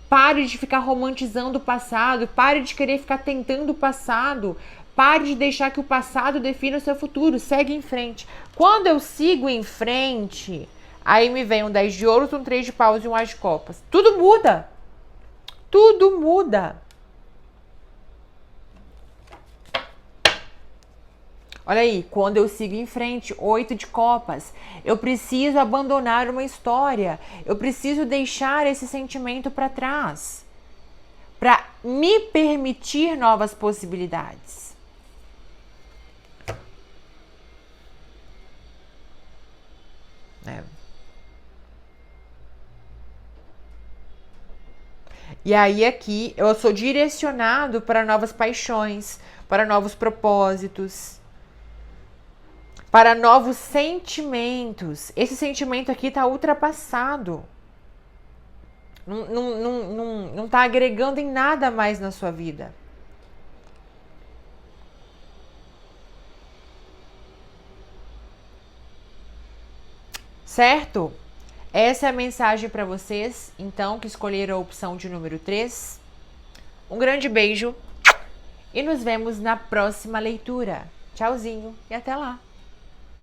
Pare de ficar romantizando o passado, pare de querer ficar tentando o passado. Pare de deixar que o passado defina o seu futuro. Segue em frente. Quando eu sigo em frente, aí me vem um 10 de ouros, um 3 de paus e um As de copas. Tudo muda. Tudo muda. Olha aí, quando eu sigo em frente, 8 de copas. Eu preciso abandonar uma história. Eu preciso deixar esse sentimento para trás. Para me permitir novas possibilidades. E aí aqui eu sou direcionado para novas paixões, para novos propósitos, para novos sentimentos. Esse sentimento aqui está ultrapassado. Não está agregando em nada mais na sua vida. Certo? Essa é a mensagem para vocês, então, que escolheram a opção de número 3. Um grande beijo e nos vemos na próxima leitura. Tchauzinho e até lá!